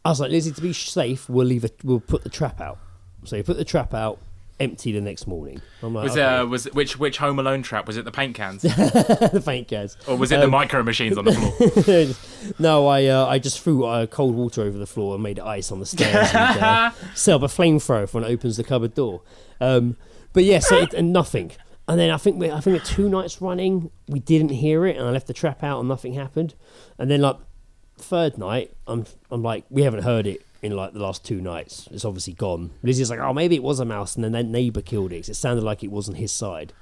was like, Lizzie, to be safe, we'll put the trap out. So you put the trap out, empty the next morning. I'm like, Was which Home Alone trap? Was it the paint cans? the paint cans. Or was it the micro machines on the floor? No, I just threw cold water over the floor and made it ice on the stairs and set up a flamethrower for when it opens the cupboard door. But yeah, so and nothing. And then I think 2 nights running we didn't hear it, and I left the trap out and nothing happened. And then like third night, I'm like, we haven't heard it in like the last 2 nights. It's obviously gone. Lizzie's like, oh, maybe it was a mouse, and then that neighbour killed it 'cause it sounded like it was on his side.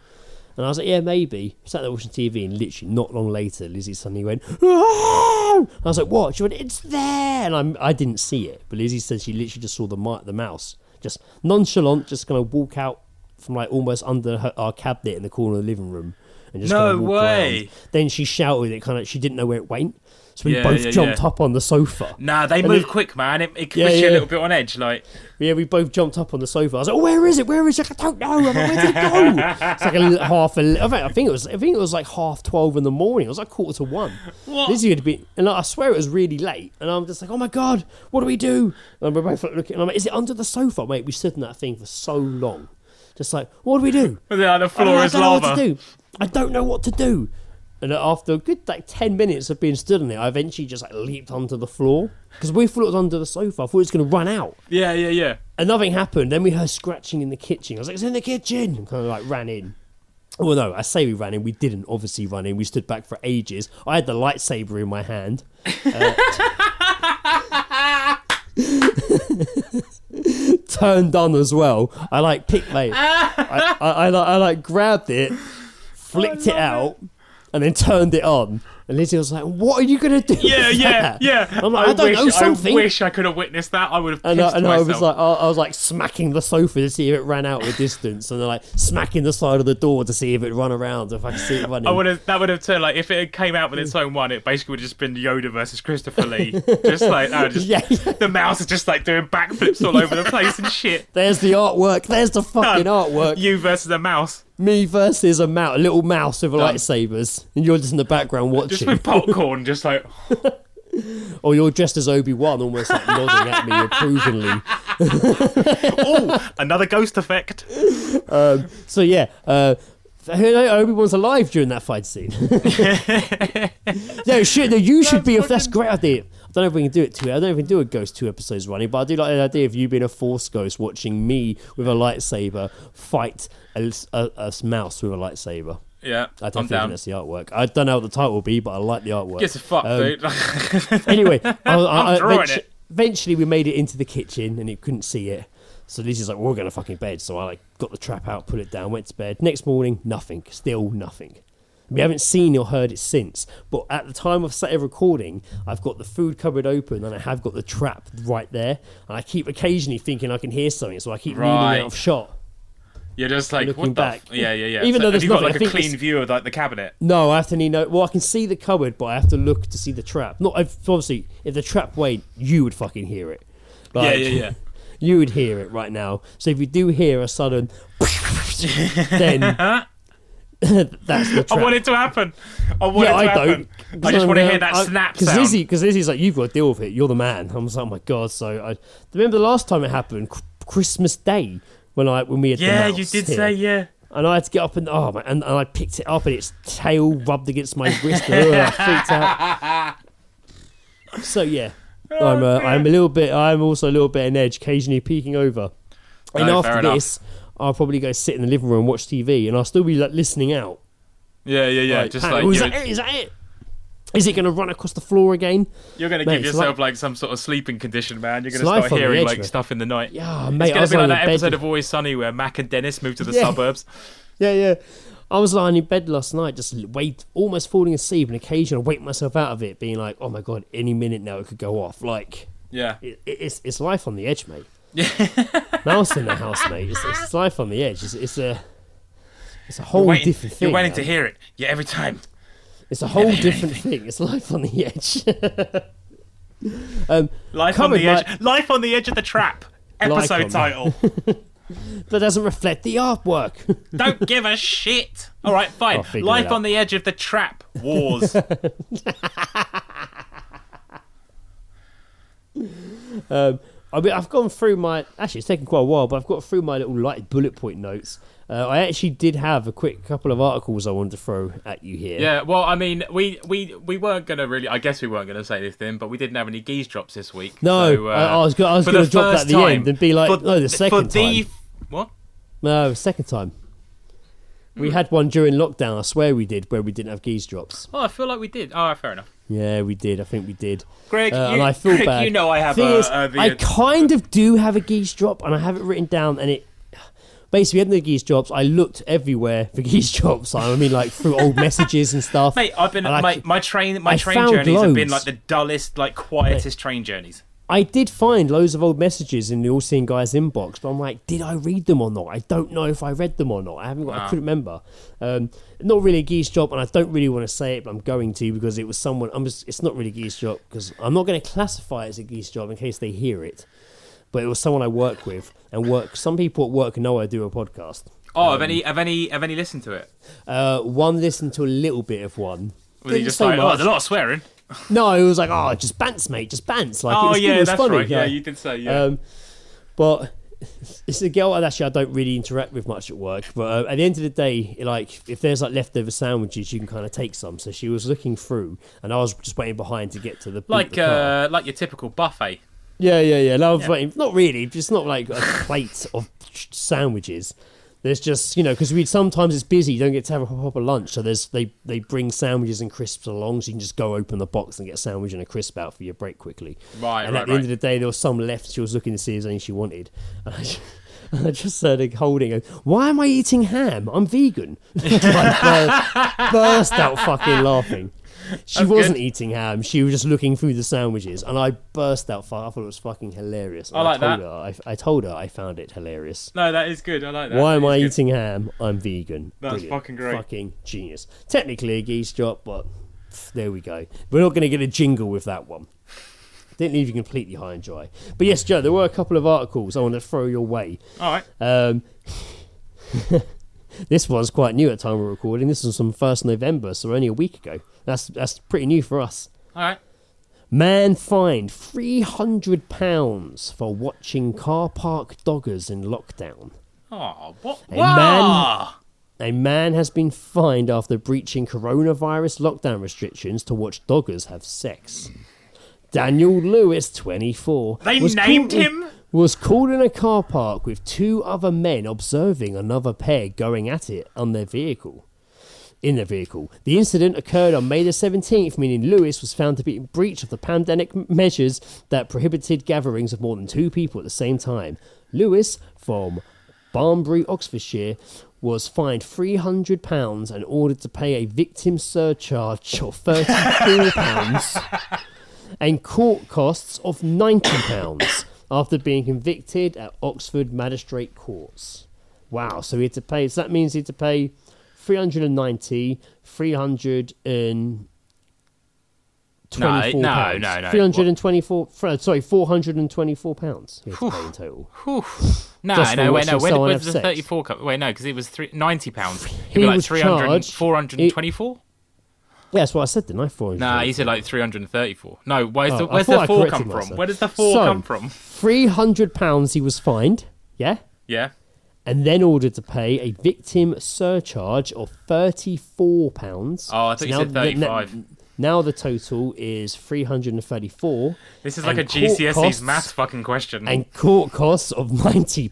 And I was like, yeah, maybe. Sat there watching TV, and literally not long later, Lizzie suddenly went, ah! I was like, what? She went, it's there! And I didn't see it, but Lizzie said she literally just saw the mouse, just nonchalant, just going to walk out from like almost under our cabinet in the corner of the living room. And just No kinda walk way. around. Then she shouted it, she didn't know where it went. So we both jumped up on the sofa. Nah, they move quick, man. It puts you a little bit on edge, like. Yeah, we both jumped up on the sofa. I was like, oh, where is it? Where is it? I don't know. I'm like, where did it go? It's like I think it was like 12:30 in the morning. It was like 1:45. What? Lizzie had been, and I swear it was really late. And I'm just like, oh my God, what do we do? And we're both looking, and I'm like, is it under the sofa? Mate, we stood in that thing for so long. Just like, what do we do? The floor is lava. I don't know what to do. And after a good 10 minutes of being stood on it, I eventually just leaped onto the floor. Because we thought it was under the sofa. I thought it was going to run out. Yeah. And nothing happened. Then we heard scratching in the kitchen. I was like, it's in the kitchen. And kind of ran in. Well, no, I say we ran in. We didn't obviously run in. We stood back for ages. I had the lightsaber in my hand. Turned on as well. I picked, mate. I grabbed it, flicked it out. And then turned it on, and Lizzie was like, "What are you gonna do?" Yeah. I'm like, I don't know, something. I wish I could have witnessed that. I would have. And I was like smacking the sofa to see if it ran out of distance, and then smacking the side of the door to see if it run around, if I could see it running. That would have turned if it came out with its own one. It basically would have just been Yoda versus Christopher Lee. The mouse is just doing backflips all over the place and shit. There's the artwork. There's the fucking artwork. You versus a mouse. Me versus a little mouse with lightsabers, and you're just in the background watching. Just with popcorn, just like. Or you're dressed as Obi-Wan, almost nodding at me approvingly. Oh, another ghost effect. So yeah, Obi-Wan's alive during that fight scene. No shit, you should be. That's a great idea. I don't know if we can do it I don't know if we can do a ghost 2 episodes running, but I do like the idea of you being a Force ghost watching me with a lightsaber fight a mouse with a lightsaber. Yeah, I don't think that's the artwork. I don't know what the title will be, but I like the artwork. Gives a fuck, dude. Anyway, I'm drawing it. Eventually we made it into the kitchen and it couldn't see it. So Lizzie's like, we're going to fucking bed. So I got the trap out, put it down, went to bed. Next morning, nothing. Still nothing. We haven't seen or heard it since. But at the time of set of recording, I've got the food cupboard open and I have got the trap right there. And I keep occasionally thinking I can hear something. So I keep leaning out of shot. You're just like, looking what the back. Yeah. Even though there's have you got nothing, a clean view of the cabinet? No, I have to well, I can see the cupboard, but I have to look to see the trap. Obviously, if the trap went, you would fucking hear it. Yeah. You would hear it right now. So if you do hear a sudden, then that's the trap. I want it to happen. I don't. I just want to hear that snap sound. Because Lizzie's like, you've got to deal with it. You're the man. I'm like, oh my God. So I remember the last time it happened, Christmas Day, when we had the mouse. Yeah, you did say, yeah. And I had to get up and I picked it up and its tail rubbed against my wrist. I freaked out. So yeah, I'm also a little bit on edge, occasionally peeking over. And after this, I'll probably go sit in the living room and watch TV, and I'll still be listening out. Yeah. Is that it? Is it going to run across the floor again? You're going to give yourself some sort of sleeping condition, man. You're going to start hearing stuff in the night. Yeah, mate. It's going to be like that episode of Always Sunny where Mac and Dennis moved to the suburbs. Yeah. I was lying in bed last night, just almost falling asleep, and occasionally I wake myself out of it, being like, "Oh my God, any minute now it could go off." It's life on the edge, mate. Mouse in the house, mate. It's life on the edge. It's a whole different thing. You're waiting to hear it. Yeah, every time. It's a whole different thing. It's life on the edge. Life on the edge. Life on the edge of the trap. Episode title. That doesn't reflect the artwork. Don't give a shit. All right, fine. Life on the edge of the trap. Wars. I mean, I've gone through my... Actually, it's taken quite a while, but I've got through my little light bullet point notes. I actually did have a quick couple of articles I wanted to throw at you here. Yeah, well, I mean, we weren't going to really... I guess we weren't going to say anything, but we didn't have any geese drops this week. No, so, I was going to drop that at the end and be like, the second time. What? No, the second time. We had one during lockdown, I swear we did, where we didn't have geese drops. Oh, I feel like we did. Oh, fair enough. Yeah, we did. I think we did. Greg, and I feel bad. You know I have I kind of do have a geese drop, and I have it written down, and it... Basically, the geese drops, I looked everywhere for geese drops. I mean, like, through old messages and stuff. Mate, I've been... My train journeys have been, like, the dullest, like, quietest train journeys. I did find loads of old messages in the All Seeing Guy's inbox, but I'm like, did I read them or not? I don't know if I read them or not. I couldn't remember. Not really a geese drop, and I don't really want to say it, but I'm going to because it was someone. It's not really a geese drop because I'm not going to classify it as a geese drop in case they hear it. But it was someone I work with and some people at work know I do a podcast. Oh, have any listened to it? One listened to a little bit of one. Was he just like, oh, there's a lot of swearing? No, it was like, oh, just bants, mate, just bants. Like, it was that's funny. right. Yeah, you did say, yeah. But it's a girl that actually I don't really interact with much at work. But at the end of the day, like, if there's like leftover sandwiches, you can kind of take some. So she was looking through, and I was just waiting behind to get to the like your typical buffet. Yeah. No, waiting. Not really. Just not like a plate of sandwiches. There's just, because sometimes it's busy, you don't get to have a proper lunch, so they bring sandwiches and crisps along, so you can just go open the box and get a sandwich and a crisp out for your break quickly. Right, and at the end of the day, there was some left. She was looking to see if there's anything she wanted. And I just started holding her. Why am I eating ham? I'm vegan. Burst out fucking laughing. She wasn't eating ham. She was just looking through the sandwiches, and I burst out. I thought it was fucking hilarious. I like that. I told her I found it hilarious. No, that is good. I like that. Why am I eating ham? I'm vegan. That's Brilliant. fucking great. Fucking genius. Technically a geese drop, but there we go. We're not going to get a jingle with that one. Didn't leave you completely high and dry. But yes, Joe, there were a couple of articles I want to throw your way. All right. This one's quite new at the time we're recording. This was from 1st November, so only a week ago. That's pretty new for us. All right. Man fined £300 for watching car park doggers in lockdown. Oh, what? A man has been fined after breaching coronavirus lockdown restrictions to watch doggers have sex. Daniel Lewis, 24. They named him? Was caught in a car park with two other men observing another pair going at it in their vehicle. The incident occurred on May the 17th, meaning Lewis was found to be in breach of the pandemic measures that prohibited gatherings of more than two people at the same time. Lewis, from Barnbury, Oxfordshire, was fined £300 and ordered to pay a victim surcharge of £34 and court costs of £90 after being convicted at Oxford Magistrate Courts. Wow, so he had to pay... So that means he had to pay 390, 324 pounds. No. 324... Sorry, £424 he had to pay in total. Where's the 34? Wait, no, because it was £90. He'd be like 424? Yeah, that's what I said, didn't I? 400. Nah, he said like 334. No, where's the 4 come from? Where does the 4 come from? £300 he was fined, yeah? Yeah. And then ordered to pay a victim surcharge of £34. Oh, I thought you said 35. Now the total is 334. This is like a GCSE's maths fucking question. And court costs of £90.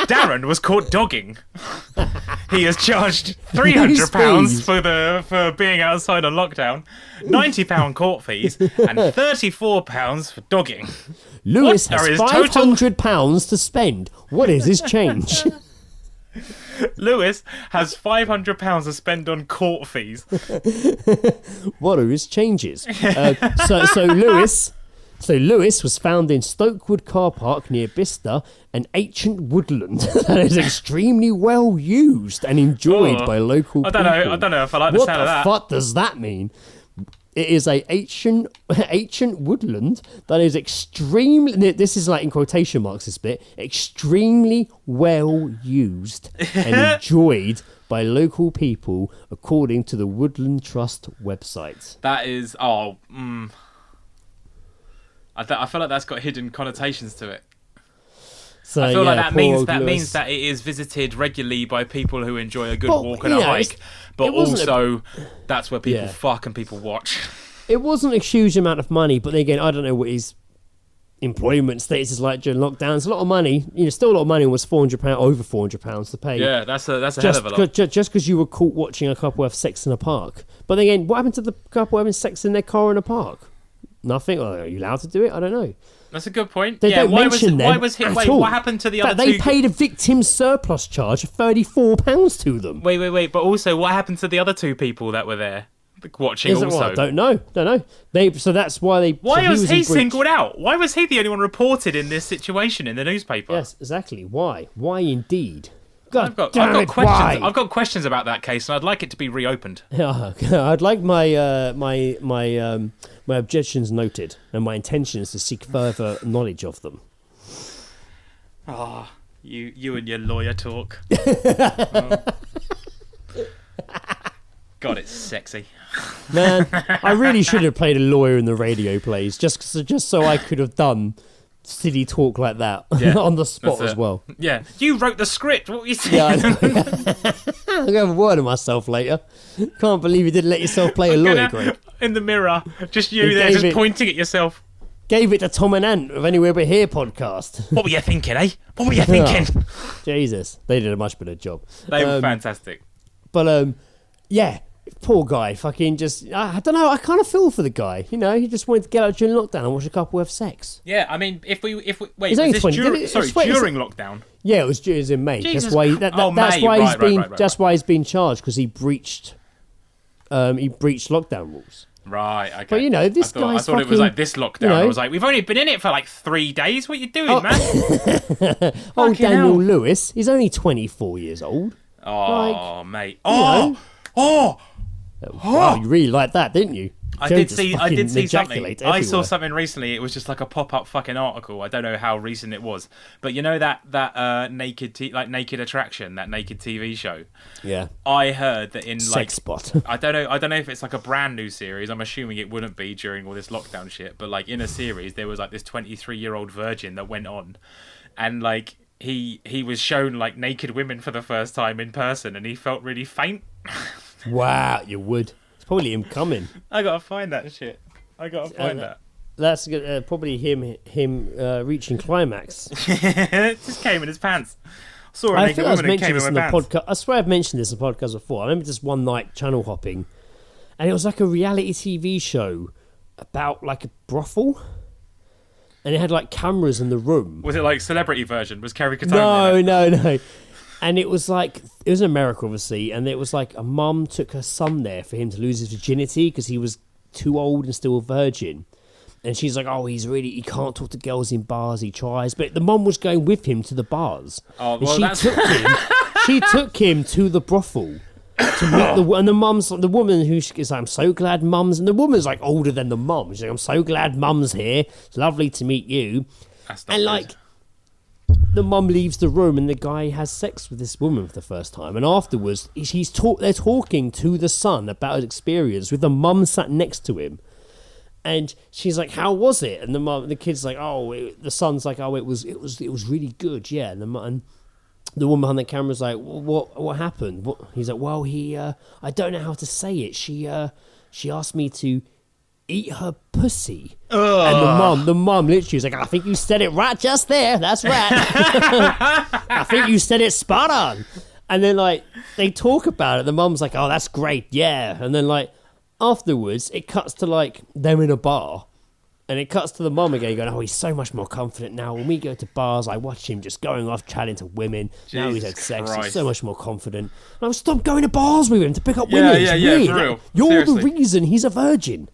Darren was caught dogging. He is charged £300 for being outside on lockdown, £90 court fees, and £34 for dogging. Lewis has £500 to spend. What is his change? Lewis has £500 to spend on court fees. What are his changes? So Lewis was found in Stokewood car park near Bicester, an ancient woodland that is extremely well used and enjoyed by local people. I don't know if I like the sound of that. What the fuck does that mean? It is a ancient woodland that is extremely, this is like in quotation marks this bit, extremely well used and enjoyed by local people according to the Woodland Trust website. That is, I feel like that's got hidden connotations to it. So, I feel like that means Lewis. that it is visited regularly by people who enjoy a good walk and a you know, hike, but it wasn't also that's where people Yeah. fuck and people watch. It wasn't a huge amount of money, but then again, I don't know what his employment status is like during lockdown. It's a lot of money. Still a lot of money. Was £400, over £400 to pay. Yeah, that's a hell of a lot. Just because you were caught watching a couple have sex in a park. But then again, what happened to the couple having sex in their car in a park? Nothing. Are you allowed to do it? I don't know. That's a good point. They don't why mention them at all. What happened to the In other fact, two? they paid a victim surplus charge of £34 to them. Wait. But also, what happened to the other two people that were there watching? Is it Also, right? Don't know. So that's why they. why so was in he breach. singled out? Why was he the only one reported in this situation in the newspaper? Yes, exactly. Why? Why indeed? God I've got damn it, questions. why? I've got questions about that case, and I'd like it to be reopened. I'd like my objections noted, and my intention is to seek further knowledge of them. Ah, you and your lawyer talk. Oh. God, it's sexy. Man, I really should have played a lawyer in the radio plays, just so I could have done silly talk like that on the spot that's as it. well. Yeah, you wrote the script. What were you saying? Yeah, I know. I'm going to have a word of myself later. Can't believe you didn't let yourself play a lawyer, Greg. In the mirror, just you He there, gave just it- pointing at yourself. Gave it to Tom and Ant of Anywhere But Here podcast. What were you thinking, eh? What were you thinking? Jesus, they did a much better job. They were fantastic. But yeah, poor guy. Fucking just, I don't know. I kind of feel for the guy. He just wanted to get out during lockdown and watch a couple have sex. Yeah, I mean, if we wait, He's only was 20, this did it- sorry, wait, is during lockdown. Yeah, it was in May. Jesus That's why. Christ. That's May. why he's Right, been. right. That's why he's been charged because he breached. He breached lockdown rules. Right, okay. But this I guy's thought it was fucking, like this lockdown. I was like, we've only been in it for like 3 days. What are you doing, man? Oh, Fucking Daniel hell. Lewis. He's only 24 years old. Oh, mate. know. Oh. Wow, you really liked that, didn't you? I Joe did just see fucking something. ejaculates I saw everywhere. something recently. It was just like a pop-up fucking article. I don't know how recent it was, but you know that Naked Attraction, that naked TV show. Yeah. I heard that in like Sex spot. I don't know if it's like a brand new series. I'm assuming it wouldn't be during all this lockdown shit, but like in a series there was like this 23-year-old virgin that went on, and like he was shown like naked women for the first time in person, and he felt really faint. Wow, you would. It's probably him coming. I gotta find that shit. I gotta find that. That's probably him reaching climax. It just came in his pants. Saw a I naked think I was woman and mentioning came this in in my the pants. podcast. I swear I've mentioned this in the podcast before. I remember just one night channel hopping, and it was like a reality TV show about like a brothel, and it had like cameras in the room. Was it like celebrity version? Was Kerry Katona? No. And it was like, it was in America, obviously, and it was like a mum took her son there for him to lose his virginity because he was too old and still a virgin. And she's like, oh, he can't talk to girls in bars, he tries. But the mum was going with him to the bars. Oh, And well, she took him to the brothel to meet and the woman who's like, I'm so glad mum's, and the woman's like older than the mum. She's like, I'm so glad mum's here. It's lovely to meet you. That's not And good. like, the mum leaves the room and the guy has sex with this woman for the first time. And afterwards, they're talking to the son about his experience with the mum sat next to him. And she's like, "How was it?" And the kid's like, the son's like, "Oh, it was really good, yeah." And the woman behind the camera's like, "What happened?" He's like, "Well, I don't know how to say it. She asked me to eat her pussy." And the mum literally was like, "I think you said it right just there. That's right. I think you said it spot on." And then like they talk about it. The mum's like, "Oh, that's great, yeah." And then like afterwards, it cuts to like them in a bar, and it cuts to the mum again going, "Oh, he's so much more confident now. When we go to bars, I watch him just going off chatting to women. Now he's had Jesus sex. He's Christ. so much more confident." And I was, stop going to bars with him to pick up women. Yeah, It's yeah, weird. for real. You're Seriously. the reason he's a virgin.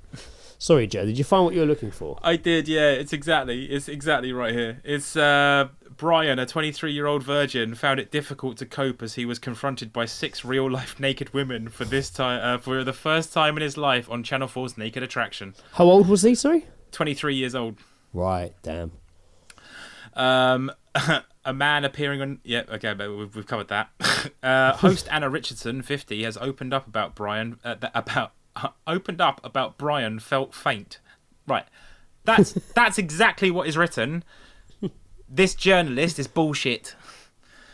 Sorry, Joe. Did you find what you were looking for? I did, yeah. It's exactly right here. It's Brian, a 23-year-old virgin, found it difficult to cope as he was confronted by 6 real-life naked women for the first time in his life on Channel 4's Naked Attraction. How old was he, sorry? 23 years old. Right, damn. A man appearing on... Yeah, okay, but we've covered that. Host Anna Richardson, 50, has opened up about Brian... about Brian felt faint. Right. That's exactly what is written. This journalist is bullshit.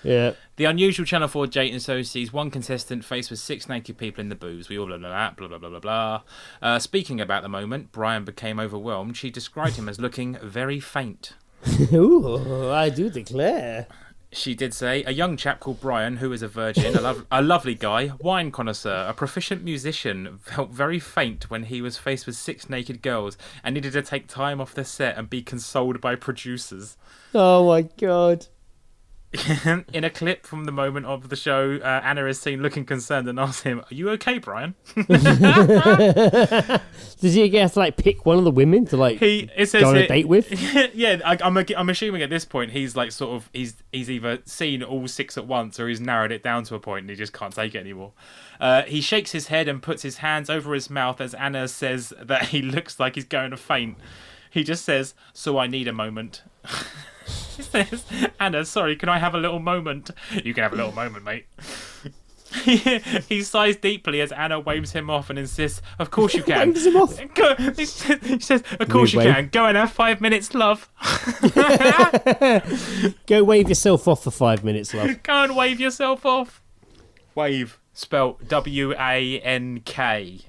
Yeah. The unusual Channel 4 dating show sees one contestant faced with 6 naked people in the booths. We all know that. Blah, blah, blah, blah, blah. Speaking about the moment, Brian became overwhelmed. She described him as looking very faint. Ooh, I do declare. She did say, a young chap called Brian, who is a virgin, a lovely guy, wine connoisseur, a proficient musician, felt very faint when he was faced with 6 naked girls and needed to take time off the set and be consoled by producers. Oh my God. In a clip from the moment of the show, Anna is seen looking concerned and asks him, "Are you okay, Brian?" Does he get to pick one of the women to go on a date with? Yeah, I'm assuming at this point he's he's either seen all 6 at once or he's narrowed it down to a point and he just can't take it anymore. He shakes his head and puts his hands over his mouth as Anna says that he looks like he's going to faint. He just says, "So I need a moment." He says, "Anna, sorry, can I have a little moment?" "You can have a little moment, mate." He sighs deeply as Anna waves him off and insists, "Of course you can." Waves him off. He says, "Of course you can. Go and have 5 minutes, love." Go wave yourself off for 5 minutes, love. Go and wave yourself off. Wave, spelt W-A-N-K.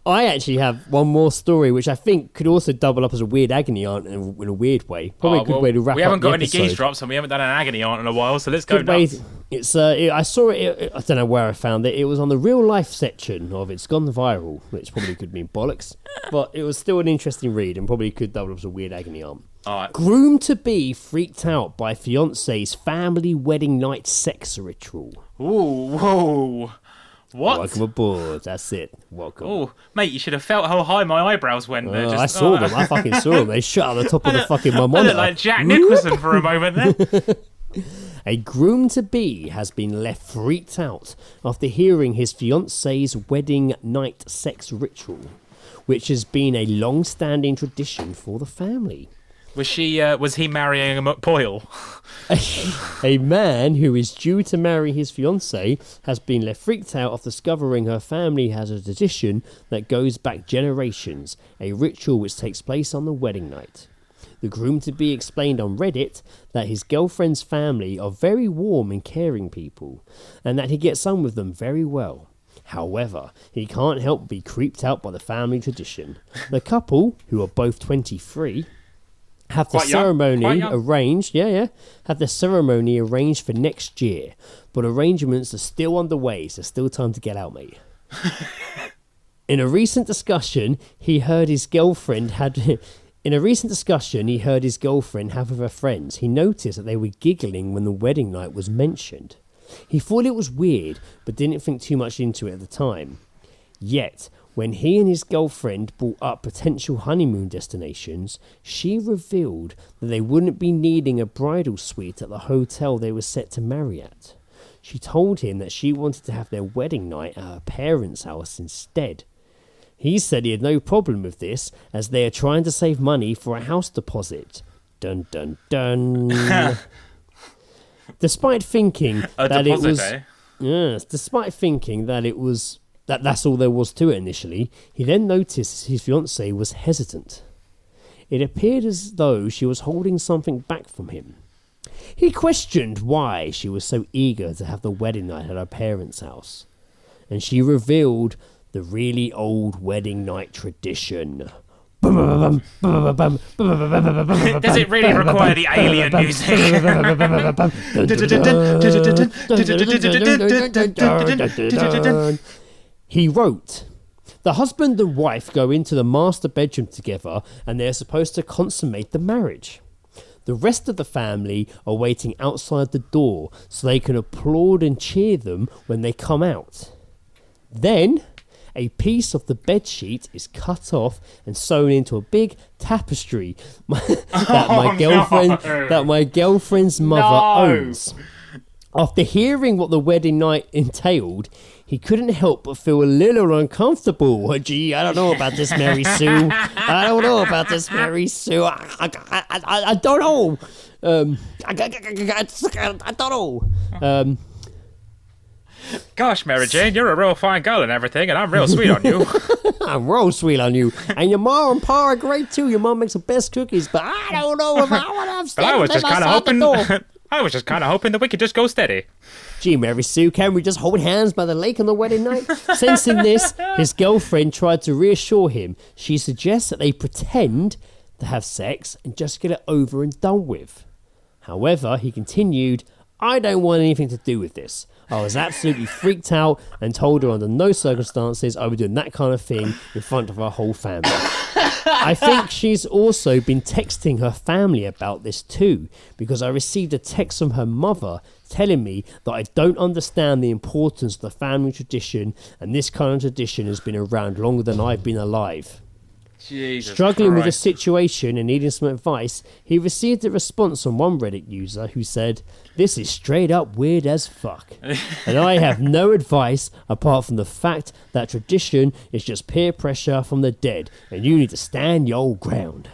I actually have one more story, which I think could also double up as a weird agony aunt in a weird way. Probably a good way to wrap up. We haven't got any episode. geese drops and we haven't done an agony aunt in a while, so let's go nuts. It's I saw it. I don't know where I found it. It was on the real life section of It's Gone Viral, which probably could mean bollocks, but it was still an interesting read and probably could double up as a weird agony aunt. All right. Groom to be freaked out by fiance's family wedding night sex ritual. Ooh, whoa. What? Welcome aboard. That's it. Welcome. Oh, mate, you should have felt how high my eyebrows went there. I saw them. I fucking saw them. They shot out the top of the fucking my monitor. I looked like Jack Nicholson for a moment there. A groom-to-be has been left freaked out after hearing his fiance's wedding night sex ritual, which has been a long-standing tradition for the family. Was he marrying a McPoyle? A man who is due to marry his fiancée has been left freaked out after discovering her family has a tradition that goes back generations, a ritual which takes place on the wedding night. The groom-to-be explained on Reddit that his girlfriend's family are very warm and caring people, and that he gets on with them very well. However, he can't help but be creeped out by the family tradition. The couple, who are both 23... have the ceremony arranged. Have the ceremony arranged for next year, but arrangements are still underway, so still time to get out, mate. In a recent discussion, he heard his girlfriend have with her friends. He noticed that they were giggling when the wedding night was mentioned. He thought it was weird, but didn't think too much into it at the time. Yet, when he and his girlfriend brought up potential honeymoon destinations, she revealed that they wouldn't be needing a bridal suite at the hotel they were set to marry at. She told him that she wanted to have their wedding night at her parents' house instead. He said he had no problem with this, as they are trying to save money for a house deposit. Dun dun dun. Despite thinking that it was... That's all there was to it initially, he then noticed his fiancée was hesitant. It appeared as though she was holding something back from him. He questioned why she was so eager to have the wedding night at her parents' house, and she revealed the really old wedding night tradition. Does it really require the alien music? He wrote, the husband and wife go into the master bedroom together and they are supposed to consummate the marriage. The rest of the family are waiting outside the door so they can applaud and cheer them when they come out. Then, a piece of the bedsheet is cut off and sewn into a big tapestry that my girlfriend's mother owns. After hearing what the wedding night entailed, he couldn't help but feel a little uncomfortable. Oh, gee, I don't know about this, Mary Sue. I don't know. I don't know. I don't know. Gosh, Mary Jane, you're a real fine girl and everything, and I'm real sweet on you. I'm real sweet on you. And your mom and pa are great too. Your mom makes the best cookies, but I don't know if I want to have sex. I was just kind of hoping that we could just go steady. Gee, Mary Sue, can we just hold hands by the lake on the wedding night? Sensing this, his girlfriend tried to reassure him. She suggests that they pretend to have sex and just get it over and done with. However, he continued, I don't want anything to do with this. I was absolutely freaked out and told her under no circumstances I would do that kind of thing in front of our whole family. I think she's also been texting her family about this too, because I received a text from her mother telling me that I don't understand the importance of the family tradition, and this kind of tradition has been around longer than I've been alive. Jesus Struggling Christ. with the situation and needing some advice, he received a response from one Reddit user who said, "This is straight up weird as fuck. And I have no advice apart from the fact that tradition is just peer pressure from the dead and you need to stand your ground."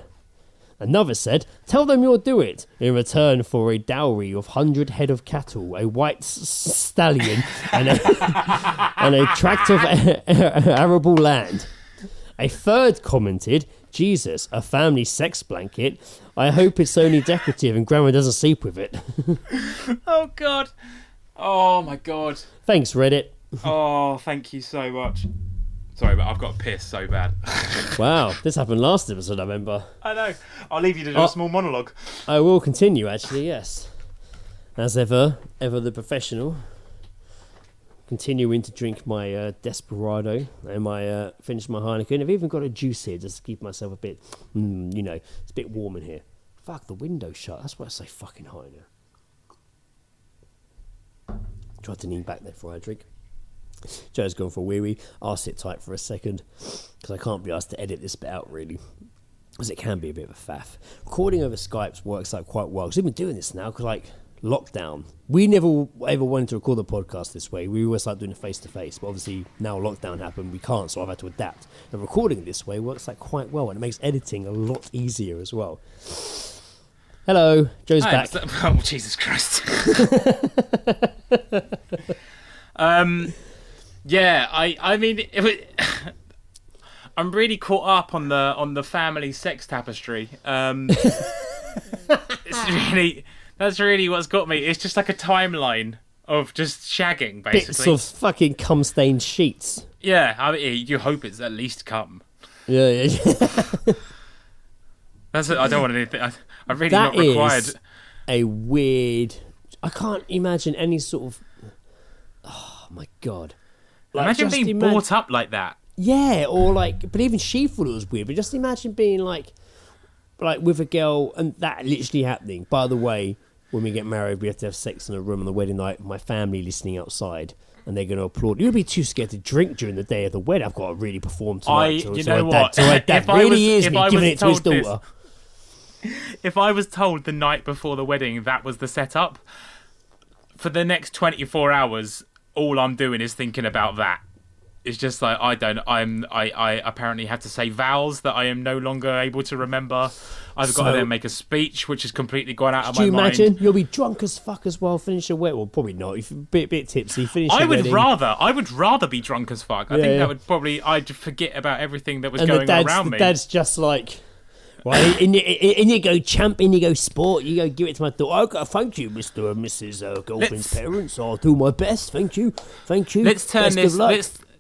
Another said, "Tell them you'll do it in return for a dowry of 100 head of cattle, a white stallion and a tract of arable land." A third commented, "Jesus, a family sex blanket. I hope it's only decorative and Grandma doesn't sleep with it." Oh, God. Oh, my God. Thanks, Reddit. Oh, thank you so much. Sorry, but I've got to piss so bad. Wow, this happened last episode, I remember. I know. I'll leave you to do a small monologue. I will continue, actually, yes. As ever the professional. Continuing to drink my Desperado and finish my Heineken. I've even got a juice here just to keep myself a bit, it's a bit warm in here. Fuck, the window's shut. That's why it's so fucking hot in here. Tried to lean back there before I drink. Joe's gone for a wee-wee. I'll sit tight for a second because I can't be asked to edit this bit out, really, because it can be a bit of a faff. Recording over Skype works out quite well because we've been doing this now because, lockdown. We never ever wanted to record the podcast this way. We always like doing it face-to-face, but obviously now lockdown happened, we can't, so I've had to adapt. And recording this way works out quite well, and it makes editing a lot easier as well. Hello, Joe's back. Oh, Jesus Christ. Yeah, I mean, I'm really caught up on the family sex tapestry. That's really what's got me. It's just like a timeline of just shagging, basically. Bits of fucking cum-stained sheets. Yeah, I mean, you hope it's at least cum. Yeah. That's it. I don't want anything. I'm really That not required. is a weird. I can't imagine any sort of. Oh my god! Imagine being brought up like that. Yeah, or but even she thought it was weird. But just imagine being like with a girl and that literally happening. By the way, when we get married, we have to have sex in a room on the wedding night. My family listening outside. And they're going to applaud. You'll be too scared to drink during the day of the wedding. I've got to really perform tonight. You know what? Dad really is me giving it to his daughter. If I was told the night before the wedding that was the setup, for the next 24 hours, all I'm doing is thinking about that. It's just like I apparently have to say vows that I am no longer able to remember. I've got to then make a speech, which has completely gone out of my mind. Do you imagine? You'll be drunk as fuck as well. Finish your wedding. Well, probably not. If you're a bit tipsy, finish your wedding. I would rather be drunk as fuck. I think that would probably. I'd forget about everything that was going on around me. The dad's just like, right, in you go, champ. In you go, sport. You go, give it to my daughter. Okay, thank you, Mr. and Mrs. Girlfriend's parents. I'll do my best. Thank you. Let's turn this.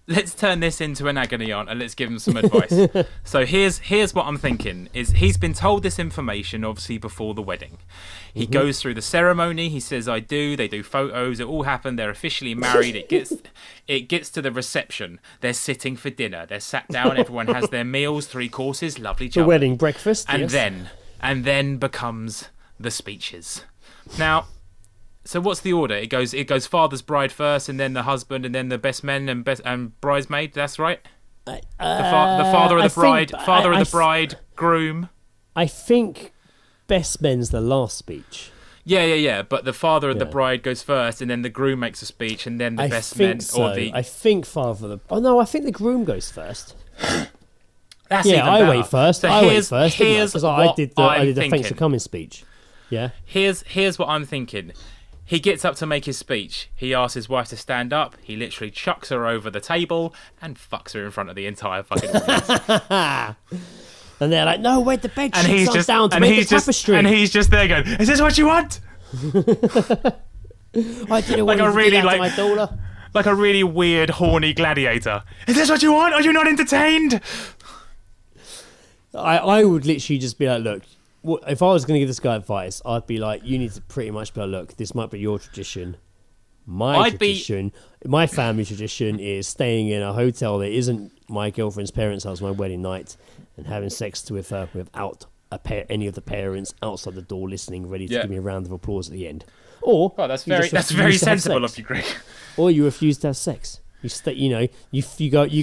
Let's turn this into an agony aunt and let's give him some advice. So here's what I'm thinking, is he's been told this information obviously before the wedding. He goes through the ceremony, he says I do, they do photos, it all happened, they're officially married, it gets to the reception, they're sitting for dinner, they're sat down, everyone has their meals, 3 courses, lovely job. The wedding breakfast, and then becomes the speeches. Now, So what's the order? It goes father's bride first, and then the husband, and then the best men and bridesmaid. That's right. The father of the bride, bride, groom. I think best men's the last speech. Yeah. But the father of the bride goes first, and then the groom makes a speech, and then the best men or the. I think father of the. Oh no, I think the groom goes first. That's even better. I wait first. So I wait first because I did the thanks for coming speech. Yeah. Here's what I'm thinking. He gets up to make his speech. He asks his wife to stand up. He literally chucks her over the table and fucks her in front of the entire fucking audience. And they're like, "No, wait, the bed sheets are down to make the tapestry." And he's just there going, "Is this what you want?" I didn't want to do that to my daughter. Like a really weird, horny gladiator. Is this what you want? Are you not entertained? I would literally just be like, look, if I was going to give this guy advice, I'd be like, you need to pretty much be like, look, this might be your tradition. My family tradition is staying in a hotel that isn't my girlfriend's parents' house, my wedding night, and having sex with her without any of the parents outside the door listening, ready to give me a round of applause at the end. Or that's very sensible of you, Greg. Or you refuse to have sex. You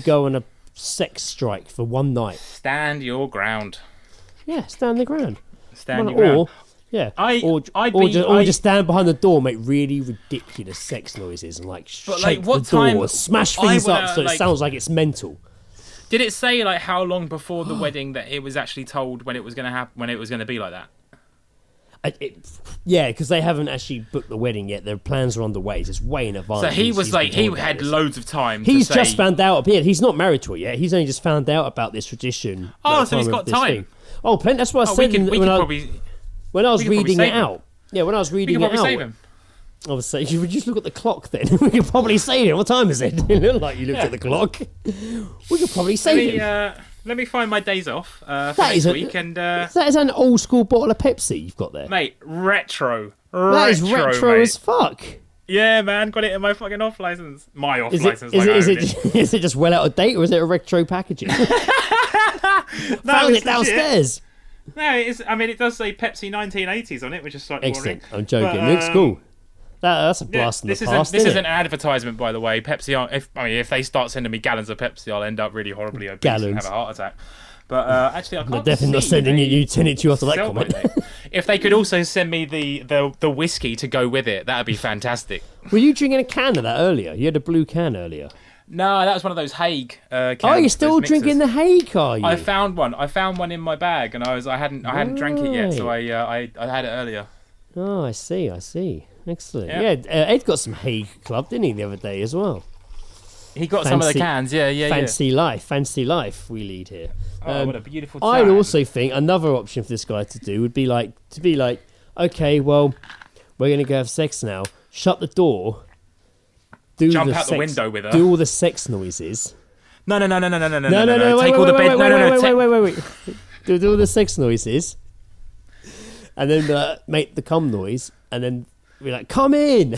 go on a sex strike for one night. Stand your ground. Yeah, stand the ground. Stand your ground. Or just stand behind the door, make really ridiculous sex noises, and shake the door, smash things up so it sounds like it's mental. Did it say how long before the wedding that it was actually told when it was going to happen, when it was going to be like that? Because they haven't actually booked the wedding yet. Their plans are underway. It's way in advance. So he had loads of time. He's just found out. Yeah, he's not married to her yet. He's only just found out about this tradition. Oh, so he's got time. Oh, plenty. That's what I said when I was reading it out. Yeah, when I was reading it out. We could probably save him. I was saying, you would just look at the clock then. We could probably save him. What time is it? It looked like you looked at the clock. We could probably save him. Let me find my days off for next week. That is an old school bottle of Pepsi you've got there. Mate, retro. That is retro mate. as fuck. Yeah, man, got it in my fucking off license. My off license. Is it just well out of date, or is it a retro packaging? Found it downstairs. No, it is. I mean, it does say Pepsi 1980s on it, which is slightly excellent. I'm joking. It looks cool. That's a blast in the past. This isn't an advertisement, by the way. Pepsi. If they start sending me gallons of Pepsi, I'll end up really horribly obese and have a heart attack. But actually, I can't. I'm definitely not sending you 10 after that comment. If they could also send me the whiskey to go with it, that'd be fantastic. Were you drinking a can of that earlier? You had a blue can earlier. No, that was one of those Haig cans. Oh, you're still drinking the Haig, are you? I found one in my bag, and I hadn't drank it yet, so I had it earlier. Oh, I see. Excellent. Yeah, Ed got some Haig Club, didn't he, the other day as well? He got some of the cans, yeah. Fancy life we lead here. Oh, what a beautiful time. I'd also think another option for this guy to do would be okay, well, we're going to go have sex now. Shut the door. Jump out the window with her. Do all the sex noises. No. Take all the bed. No. Wait. Do all the sex noises. And then make the cum noise. And then be like, come in.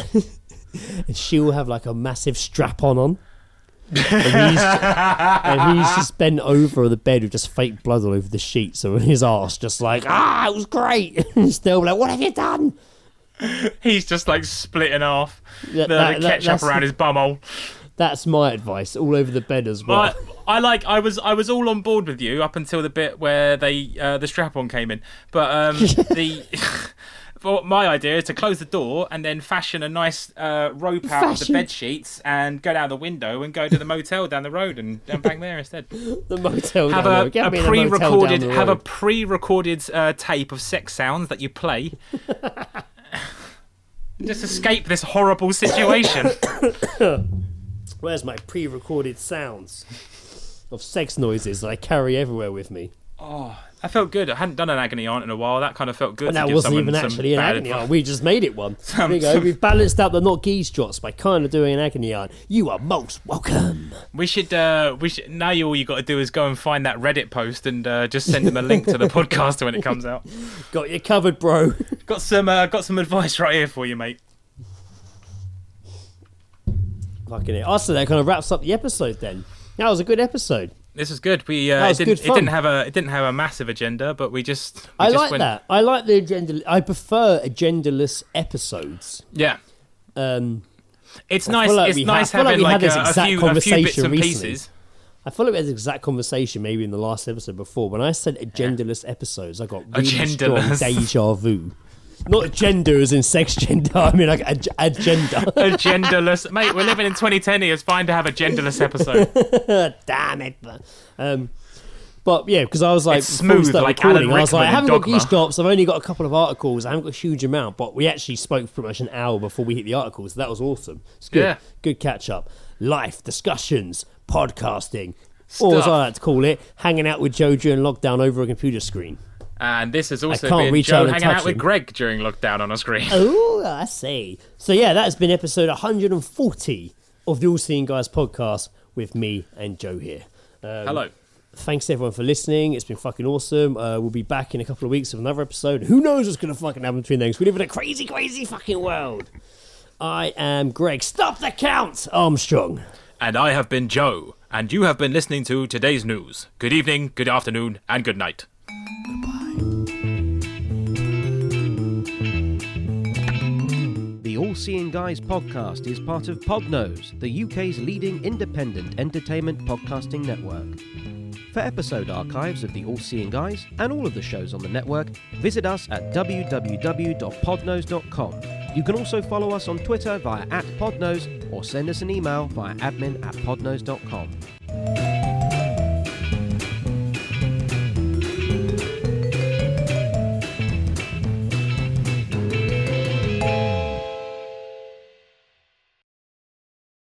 And she'll have a massive strap on. And he's just bent over the bed with just fake blood all over the sheets. So his arse just it was great. And still what have you done? He's just split in half. The ketchup around his bumhole. That's my advice. All over the bed as well. I was all on board with you up until the bit where the strap-on came in. But my idea is to close the door and then fashion a nice rope out of the bed sheets and go down the window and go to the motel down the road and bang there instead. The motel have down the road. Have a pre-recorded tape of sex sounds that you play. Just escape this horrible situation. Where's my pre-recorded sounds of sex noises that I carry everywhere with me? Oh, I felt good. I hadn't done an agony aunt in a while. That kind of felt good. And that wasn't even actually an agony aunt. We just made it one. There we go. We've balanced out the not geese shots by kind of doing an agony aunt. You are most welcome. We should. Now all you got to do is go and find that Reddit post and just send them a link to the podcast when it comes out. Got you covered, bro. Got some advice right here for you, mate. Fucking it. So that kind of wraps up the episode then. That was a good episode. This was good. We That was it good didn't fun. it didn't have a massive agenda, but we just I just like went, that. I like the agenda. I prefer agendaless episodes. Yeah. It's I nice. feel like It's we nice I feel like having we had like this a exact few conversation bits and recently. pieces. I feel like we had this exact conversation maybe in the last episode before. When I said agendaless episodes, I got really strong Agendaless. deja vu. Not gender as in sex gender. I mean like agenda. Agendaless, mate. We're living in 2010. It's fine to have a genderless episode. Damn it. But yeah, because I was like, It's before we smooth, started like recording, Alan I was like, I Rickman in haven't got Dogma. goosebumps. I've only got a couple of articles. I haven't got a huge amount, but we actually spoke for pretty much an hour before we hit the articles. That was awesome. It's good. Yeah. Good catch up. Life, discussions, podcasting, or as I like to call it, hanging out with Joe during lockdown over a computer screen. And this has also can't been reach Joe out and hanging touch out with him. Greg during lockdown on a screen. Oh, I see. So yeah, that has been episode 140 of the All Seeing Guys podcast with me and Joe here. Hello. Thanks everyone for listening. It's been fucking awesome. We'll be back in a couple of weeks with another episode. Who knows what's going to fucking happen between those? We live in a crazy, crazy fucking world. I am Greg. Stop the count, Armstrong. And I have been Joe, and you have been listening to today's news. Good evening, good afternoon, and good night. The All Seeing Guys podcast is part of Podnose, the UK's leading independent entertainment podcasting network. For episode archives of the All Seeing Guys and all of the shows on the network, visit us at www.podnose.com. You can also follow us on Twitter via @podnose or send us an email via admin@podnose.com.